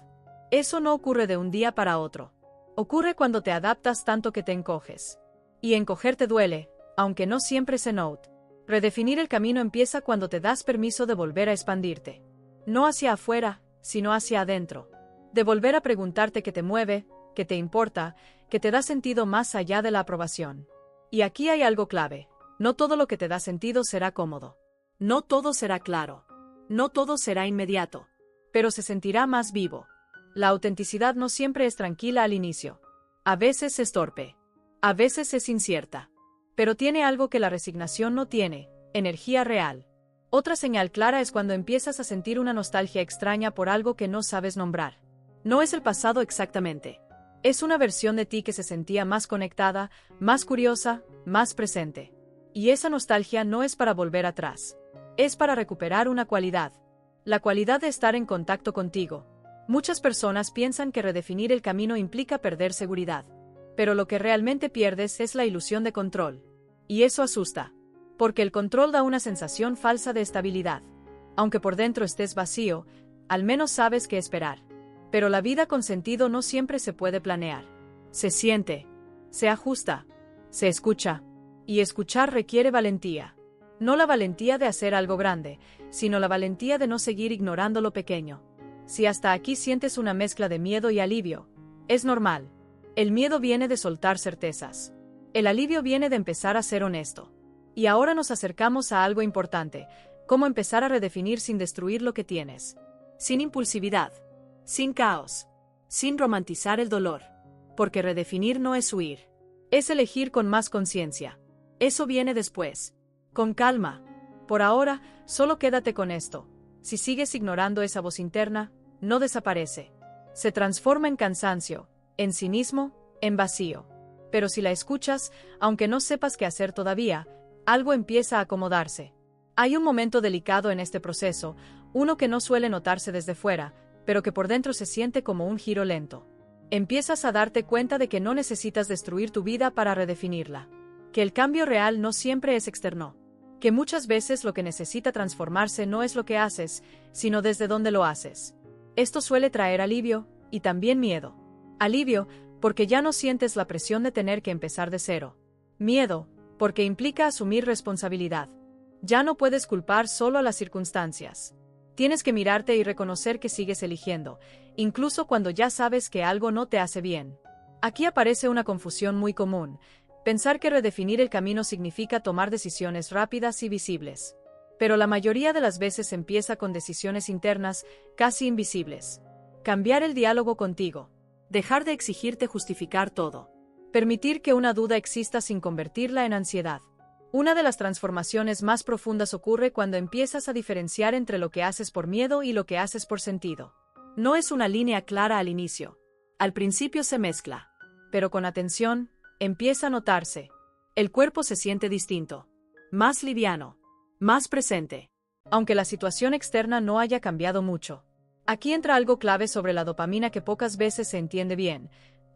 Eso no ocurre de un día para otro. Ocurre cuando te adaptas tanto que te encoges. Y encogerte duele, aunque no siempre se note. Redefinir el camino empieza cuando te das permiso de volver a expandirte. No hacia afuera, sino hacia adentro. De volver a preguntarte qué te mueve, qué te importa, qué te da sentido más allá de la aprobación. Y aquí hay algo clave. No todo lo que te da sentido será cómodo. No todo será claro. No todo será inmediato. Pero se sentirá más vivo. La autenticidad no siempre es tranquila al inicio. A veces es torpe. A veces es incierta. Pero tiene algo que la resignación no tiene, energía real. Otra señal clara es cuando empiezas a sentir una nostalgia extraña por algo que no sabes nombrar. No es el pasado exactamente. Es una versión de ti que se sentía más conectada, más curiosa, más presente. Y esa nostalgia no es para volver atrás. Es para recuperar una cualidad. La cualidad de estar en contacto contigo. Muchas personas piensan que redefinir el camino implica perder seguridad. Pero lo que realmente pierdes es la ilusión de control. Y eso asusta. Porque el control da una sensación falsa de estabilidad. Aunque por dentro estés vacío, al menos sabes qué esperar. Pero la vida con sentido no siempre se puede planear. Se siente. Se ajusta, se escucha. Y escuchar requiere valentía. No la valentía de hacer algo grande, sino la valentía de no seguir ignorando lo pequeño. Si hasta aquí sientes una mezcla de miedo y alivio, es normal. El miedo viene de soltar certezas. El alivio viene de empezar a ser honesto. Y ahora nos acercamos a algo importante, cómo empezar a redefinir sin destruir lo que tienes. Sin impulsividad, sin caos, sin romantizar el dolor. Porque redefinir no es huir. Es elegir con más conciencia. Eso viene después. Con calma. Por ahora, solo quédate con esto. Si sigues ignorando esa voz interna, no desaparece. Se transforma en cansancio, en cinismo, en vacío. Pero si la escuchas, aunque no sepas qué hacer todavía, algo empieza a acomodarse. Hay un momento delicado en este proceso, uno que no suele notarse desde fuera, pero que por dentro se siente como un giro lento. Empiezas a darte cuenta de que no necesitas destruir tu vida para redefinirla. Que el cambio real no siempre es externo. Que muchas veces lo que necesita transformarse no es lo que haces, sino desde dónde lo haces. Esto suele traer alivio, y también miedo. Alivio, porque ya no sientes la presión de tener que empezar de cero. Miedo, porque implica asumir responsabilidad. Ya no puedes culpar solo a las circunstancias. Tienes que mirarte y reconocer que sigues eligiendo, incluso cuando ya sabes que algo no te hace bien. Aquí aparece una confusión muy común. Pensar que redefinir el camino significa tomar decisiones rápidas y visibles. Pero la mayoría de las veces empieza con decisiones internas, casi invisibles. Cambiar el diálogo contigo. Dejar de exigirte justificar todo. Permitir que una duda exista sin convertirla en ansiedad. Una de las transformaciones más profundas ocurre cuando empiezas a diferenciar entre lo que haces por miedo y lo que haces por sentido. No es una línea clara al inicio. Al principio se mezcla. Pero con atención, empieza a notarse. El cuerpo se siente distinto. Más liviano. Más presente. Aunque la situación externa no haya cambiado mucho. Aquí entra algo clave sobre la dopamina que pocas veces se entiende bien.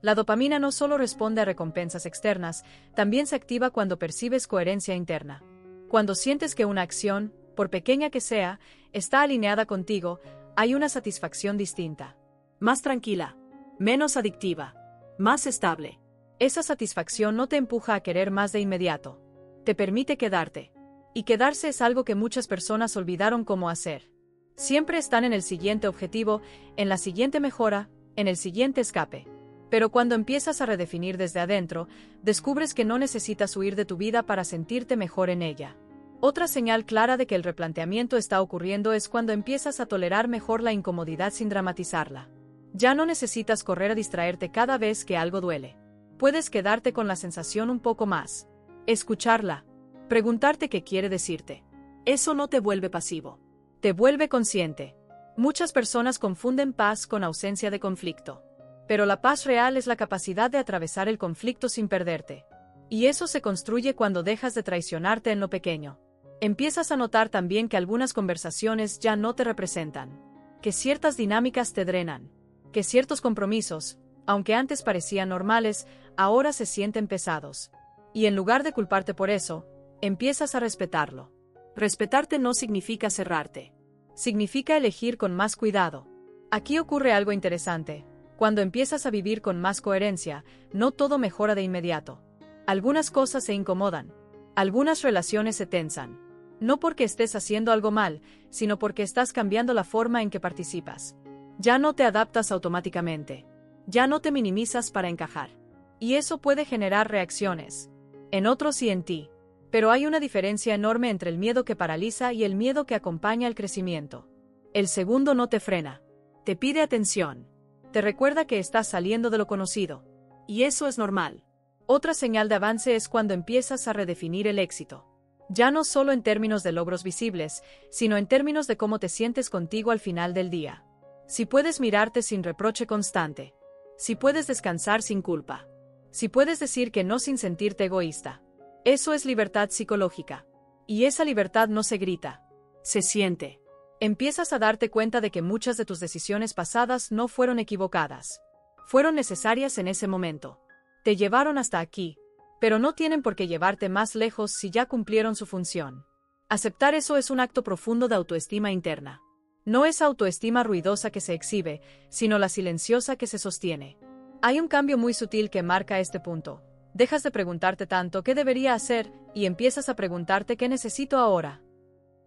La dopamina no solo responde a recompensas externas, también se activa cuando percibes coherencia interna. Cuando sientes que una acción, por pequeña que sea, está alineada contigo, hay una satisfacción distinta. Más tranquila. Menos adictiva. Más estable. Esa satisfacción no te empuja a querer más de inmediato. Te permite quedarte. Y quedarse es algo que muchas personas olvidaron cómo hacer. Siempre están en el siguiente objetivo, en la siguiente mejora, en el siguiente escape. Pero cuando empiezas a redefinir desde adentro, descubres que no necesitas huir de tu vida para sentirte mejor en ella. Otra señal clara de que el replanteamiento está ocurriendo es cuando empiezas a tolerar mejor la incomodidad sin dramatizarla. Ya no necesitas correr a distraerte cada vez que algo duele. Puedes quedarte con la sensación un poco más. Escucharla. Preguntarte qué quiere decirte. Eso no te vuelve pasivo. Te vuelve consciente. Muchas personas confunden paz con ausencia de conflicto. Pero la paz real es la capacidad de atravesar el conflicto sin perderte. Y eso se construye cuando dejas de traicionarte en lo pequeño. Empiezas a notar también que algunas conversaciones ya no te representan. Que ciertas dinámicas te drenan. Que ciertos compromisos, aunque antes parecían normales, ahora se sienten pesados. Y en lugar de culparte por eso, empiezas a respetarlo. Respetarte no significa cerrarte. Significa elegir con más cuidado. Aquí ocurre algo interesante. Cuando empiezas a vivir con más coherencia, no todo mejora de inmediato. Algunas cosas se incomodan. Algunas relaciones se tensan. No porque estés haciendo algo mal, sino porque estás cambiando la forma en que participas. Ya no te adaptas automáticamente. Ya no te minimizas para encajar. Y eso puede generar reacciones. En otros y en ti. Pero hay una diferencia enorme entre el miedo que paraliza y el miedo que acompaña el crecimiento. El segundo no te frena. Te pide atención. Te recuerda que estás saliendo de lo conocido. Y eso es normal. Otra señal de avance es cuando empiezas a redefinir el éxito. Ya no solo en términos de logros visibles, sino en términos de cómo te sientes contigo al final del día. Si puedes mirarte sin reproche constante. Si puedes descansar sin culpa. Si puedes decir que no sin sentirte egoísta. Eso es libertad psicológica. Y esa libertad no se grita. Se siente. Empiezas a darte cuenta de que muchas de tus decisiones pasadas no fueron equivocadas. Fueron necesarias en ese momento. Te llevaron hasta aquí, pero no tienen por qué llevarte más lejos si ya cumplieron su función. Aceptar eso es un acto profundo de autoestima interna. No es autoestima ruidosa que se exhibe, sino la silenciosa que se sostiene. Hay un cambio muy sutil que marca este punto. Dejas de preguntarte tanto qué debería hacer y empiezas a preguntarte qué necesito ahora.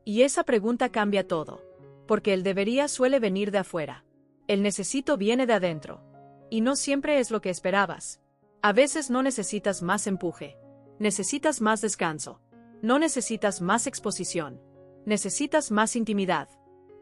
Y esa pregunta cambia todo. Porque el debería suele venir de afuera. El necesito viene de adentro. Y no siempre es lo que esperabas. A veces no necesitas más empuje. Necesitas más descanso. No necesitas más exposición. Necesitas más intimidad.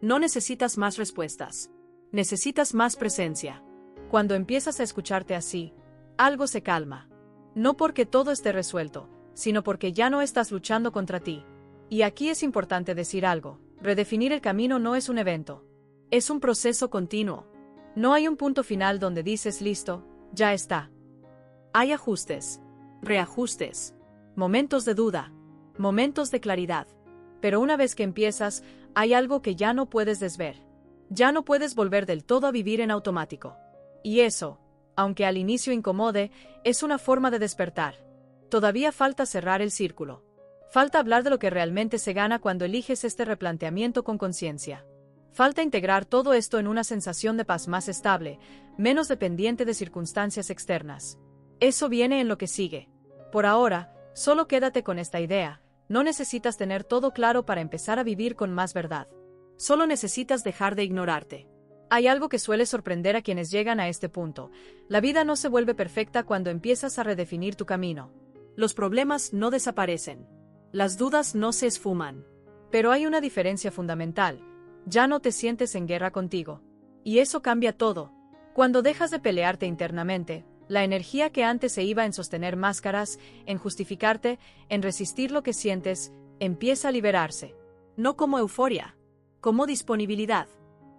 No necesitas más respuestas. Necesitas más presencia. Cuando empiezas a escucharte así, algo se calma. No porque todo esté resuelto, sino porque ya no estás luchando contra ti. Y aquí es importante decir algo. Redefinir el camino no es un evento. Es un proceso continuo. No hay un punto final donde dices listo, ya está. Hay ajustes, reajustes, momentos de duda, momentos de claridad. Pero una vez que empiezas, hay algo que ya no puedes desver. Ya no puedes volver del todo a vivir en automático. Y eso, aunque al inicio incomode, es una forma de despertar. Todavía falta cerrar el círculo. Falta hablar de lo que realmente se gana cuando eliges este replanteamiento con conciencia. Falta integrar todo esto en una sensación de paz más estable, menos dependiente de circunstancias externas. Eso viene en lo que sigue. Por ahora, solo quédate con esta idea. No necesitas tener todo claro para empezar a vivir con más verdad. Solo necesitas dejar de ignorarte. Hay algo que suele sorprender a quienes llegan a este punto. La vida no se vuelve perfecta cuando empiezas a redefinir tu camino. Los problemas no desaparecen. Las dudas no se esfuman. Pero hay una diferencia fundamental. Ya no te sientes en guerra contigo. Y eso cambia todo. Cuando dejas de pelearte internamente, la energía que antes se iba en sostener máscaras, en justificarte, en resistir lo que sientes, empieza a liberarse. No como euforia, como disponibilidad,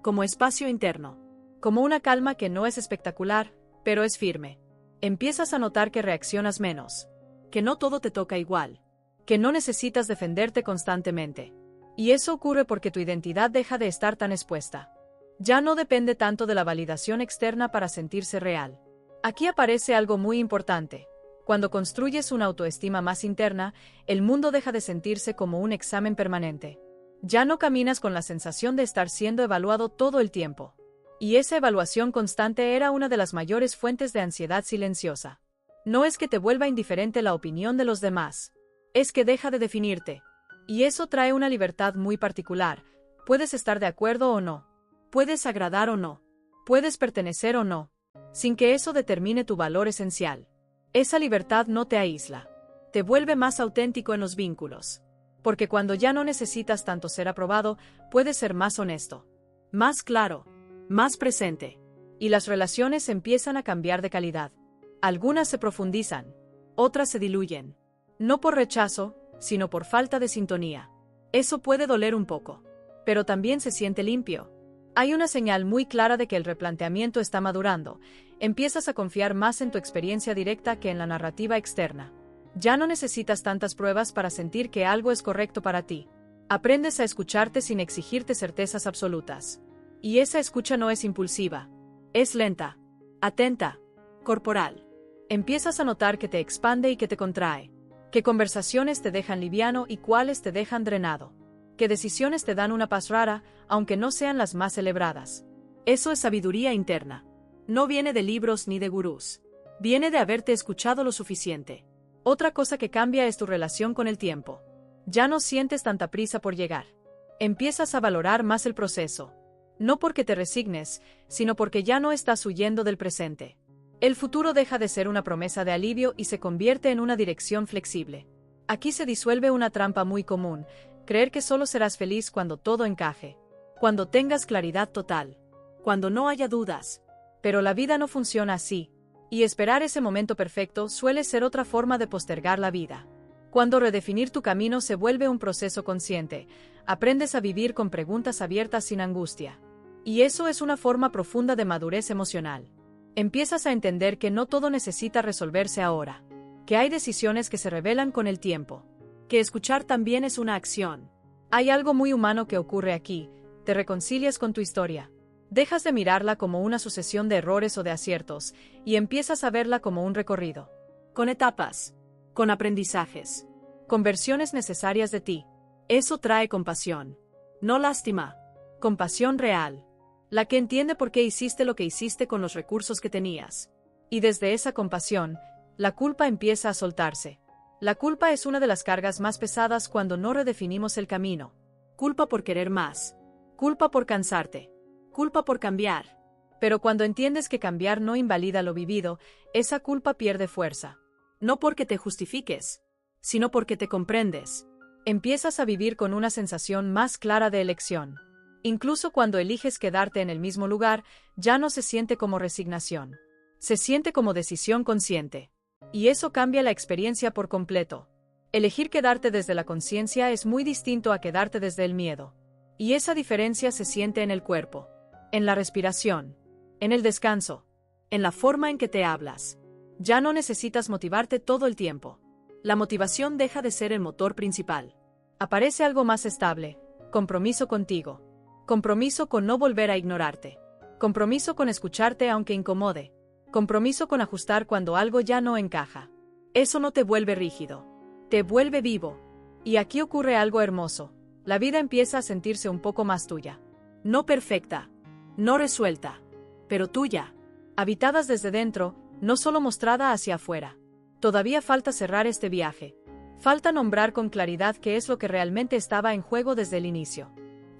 como espacio interno, como una calma que no es espectacular, pero es firme. Empiezas a notar que reaccionas menos, que no todo te toca igual, que no necesitas defenderte constantemente. Y eso ocurre porque tu identidad deja de estar tan expuesta. Ya no depende tanto de la validación externa para sentirse real. Aquí aparece algo muy importante. Cuando construyes una autoestima más interna, el mundo deja de sentirse como un examen permanente. Ya no caminas con la sensación de estar siendo evaluado todo el tiempo. Y esa evaluación constante era una de las mayores fuentes de ansiedad silenciosa. No es que te vuelva indiferente la opinión de los demás. Es que deja de definirte. Y eso trae una libertad muy particular. Puedes estar de acuerdo o no. Puedes agradar o no. Puedes pertenecer o no. Sin que eso determine tu valor esencial. Esa libertad no te aísla. Te vuelve más auténtico en los vínculos. Porque cuando ya no necesitas tanto ser aprobado, puedes ser más honesto, más claro, más presente. Y las relaciones empiezan a cambiar de calidad. Algunas se profundizan, otras se diluyen. No por rechazo, sino por falta de sintonía. Eso puede doler un poco. Pero también se siente limpio. Hay una señal muy clara de que el replanteamiento está madurando. Empiezas a confiar más en tu experiencia directa que en la narrativa externa. Ya no necesitas tantas pruebas para sentir que algo es correcto para ti. Aprendes a escucharte sin exigirte certezas absolutas. Y esa escucha no es impulsiva. Es lenta, atenta, corporal. Empiezas a notar que te expande y que te contrae. Que conversaciones te dejan liviano y cuáles te dejan drenado. Que decisiones te dan una paz rara, aunque no sean las más celebradas. Eso es sabiduría interna. No viene de libros ni de gurús. Viene de haberte escuchado lo suficiente. Otra cosa que cambia es tu relación con el tiempo. Ya no sientes tanta prisa por llegar. Empiezas a valorar más el proceso. No porque te resignes, sino porque ya no estás huyendo del presente. El futuro deja de ser una promesa de alivio y se convierte en una dirección flexible. Aquí se disuelve una trampa muy común, creer que solo serás feliz cuando todo encaje, cuando tengas claridad total, cuando no haya dudas. Pero la vida no funciona así, y esperar ese momento perfecto suele ser otra forma de postergar la vida. Cuando redefinir tu camino se vuelve un proceso consciente, aprendes a vivir con preguntas abiertas sin angustia. Y eso es una forma profunda de madurez emocional. Empiezas a entender que no todo necesita resolverse ahora, que hay decisiones que se revelan con el tiempo, que escuchar también es una acción. Hay algo muy humano que ocurre aquí, te reconcilias con tu historia. Dejas de mirarla como una sucesión de errores o de aciertos, y empiezas a verla como un recorrido. Con etapas, con aprendizajes, con versiones necesarias de ti. Eso trae compasión. No lástima, compasión real. La que entiende por qué hiciste lo que hiciste con los recursos que tenías. Y desde esa compasión, La culpa empieza a soltarse. La culpa es una de las cargas más pesadas cuando no redefinimos el camino. Culpa por querer más. Culpa por cansarte. Culpa por cambiar. Pero cuando entiendes que cambiar no invalida lo vivido, esa culpa pierde fuerza. No porque te justifiques, sino porque te comprendes. Empiezas a vivir con una sensación más clara de elección. Incluso cuando eliges quedarte en el mismo lugar, ya no se siente como resignación. Se siente como decisión consciente. Y eso cambia la experiencia por completo. Elegir quedarte desde la conciencia es muy distinto a quedarte desde el miedo. Y esa diferencia se siente en el cuerpo, en la respiración, en el descanso, en la forma en que te hablas. Ya no necesitas motivarte todo el tiempo. La motivación deja de ser el motor principal. Aparece algo más estable: compromiso contigo. Compromiso con no volver a ignorarte. Compromiso con escucharte aunque incomode. Compromiso con ajustar cuando algo ya no encaja. Eso no te vuelve rígido. Te vuelve vivo. Y aquí ocurre algo hermoso. La vida empieza a sentirse un poco más tuya. No perfecta. No resuelta. Pero tuya. Habitadas desde dentro, no solo mostrada hacia afuera. Todavía falta cerrar este viaje. Falta nombrar con claridad qué es lo que realmente estaba en juego desde el inicio.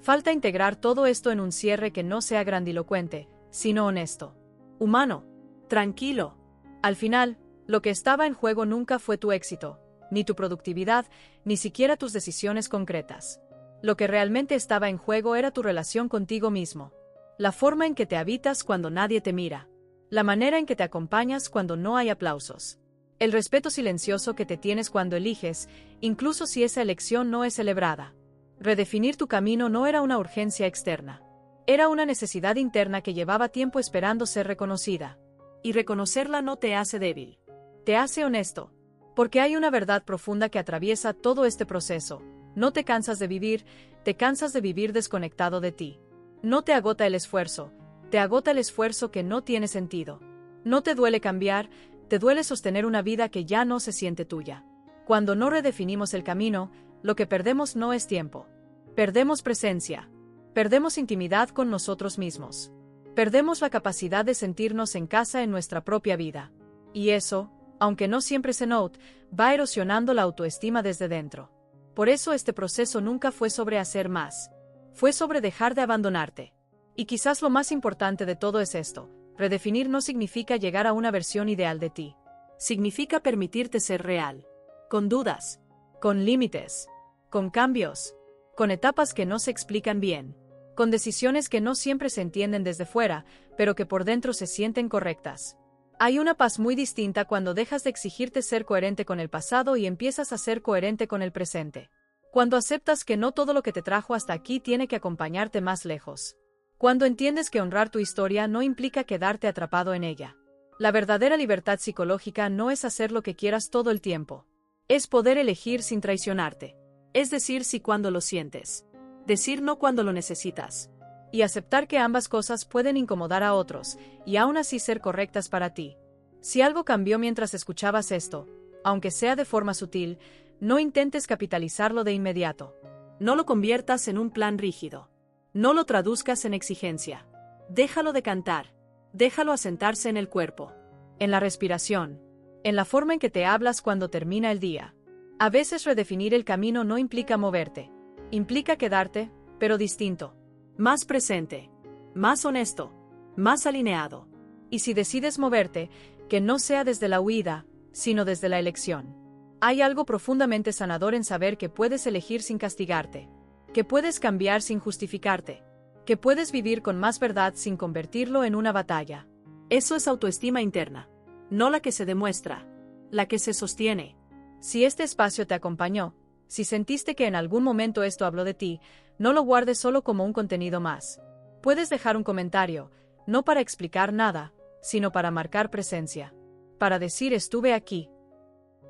Falta integrar todo esto en un cierre que no sea grandilocuente, sino honesto. Humano. Tranquilo. Al final, lo que estaba en juego nunca fue tu éxito, ni tu productividad, ni siquiera tus decisiones concretas. Lo que realmente estaba en juego era tu relación contigo mismo. La forma en que te habitas cuando nadie te mira. La manera en que te acompañas cuando no hay aplausos. El respeto silencioso que te tienes cuando eliges, incluso si esa elección no es celebrada. Redefinir tu camino no era una urgencia externa. Era una necesidad interna que llevaba tiempo esperando ser reconocida. Y reconocerla no te hace débil. Te hace honesto. Porque hay una verdad profunda que atraviesa todo este proceso. No te cansas de vivir, te cansas de vivir desconectado de ti. No te agota el esfuerzo, te agota el esfuerzo que no tiene sentido. No te duele cambiar, te duele sostener una vida que ya no se siente tuya. Cuando no redefinimos el camino, lo que perdemos no es tiempo. Perdemos presencia. Perdemos intimidad con nosotros mismos. Perdemos la capacidad de sentirnos en casa en nuestra propia vida. Y eso, aunque no siempre se nota, va erosionando la autoestima desde dentro. Por eso este proceso nunca fue sobre hacer más. Fue sobre dejar de abandonarte. Y quizás lo más importante de todo es esto: redefinir no significa llegar a una versión ideal de ti. Significa permitirte ser real. Con dudas. Con límites. Con cambios. Con etapas que no se explican bien. Con decisiones que no siempre se entienden desde fuera, pero que por dentro se sienten correctas. Hay una paz muy distinta cuando dejas de exigirte ser coherente con el pasado y empiezas a ser coherente con el presente. Cuando aceptas que no todo lo que te trajo hasta aquí tiene que acompañarte más lejos. Cuando entiendes que honrar tu historia no implica quedarte atrapado en ella. La verdadera libertad psicológica no es hacer lo que quieras todo el tiempo. Es poder elegir sin traicionarte. Es decir sí cuando lo sientes. Decir no cuando lo necesitas. Y aceptar que ambas cosas pueden incomodar a otros, y aún así ser correctas para ti. Si algo cambió mientras escuchabas esto, aunque sea de forma sutil, no intentes capitalizarlo de inmediato. No lo conviertas en un plan rígido. No lo traduzcas en exigencia. Déjalo decantar. Déjalo asentarse en el cuerpo. En la respiración. En la forma en que te hablas cuando termina el día. A veces redefinir el camino no implica moverte. Implica quedarte, pero distinto. Más presente. Más honesto. Más alineado. Y si decides moverte, que no sea desde la huida, sino desde la elección. Hay algo profundamente sanador en saber que puedes elegir sin castigarte. Que puedes cambiar sin justificarte. Que puedes vivir con más verdad sin convertirlo en una batalla. Eso es autoestima interna. No la que se demuestra. La que se sostiene. Si este espacio te acompañó, si sentiste que en algún momento esto habló de ti, no lo guardes solo como un contenido más. Puedes dejar un comentario, no para explicar nada, sino para marcar presencia. Para decir estuve aquí.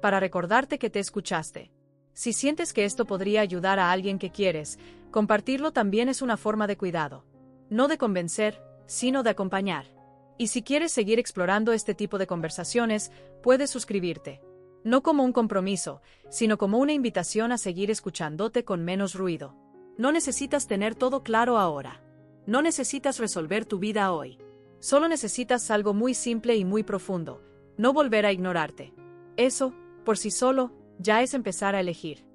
Para recordarte que te escuchaste. Si sientes que esto podría ayudar a alguien que quieres, compartirlo también es una forma de cuidado. No de convencer, sino de acompañar. Y si quieres seguir explorando este tipo de conversaciones, puedes suscribirte. No como un compromiso, sino como una invitación a seguir escuchándote con menos ruido. No necesitas tener todo claro ahora. No necesitas resolver tu vida hoy. Solo necesitas algo muy simple y muy profundo: no volver a ignorarte. Eso, por sí solo, ya es empezar a elegir.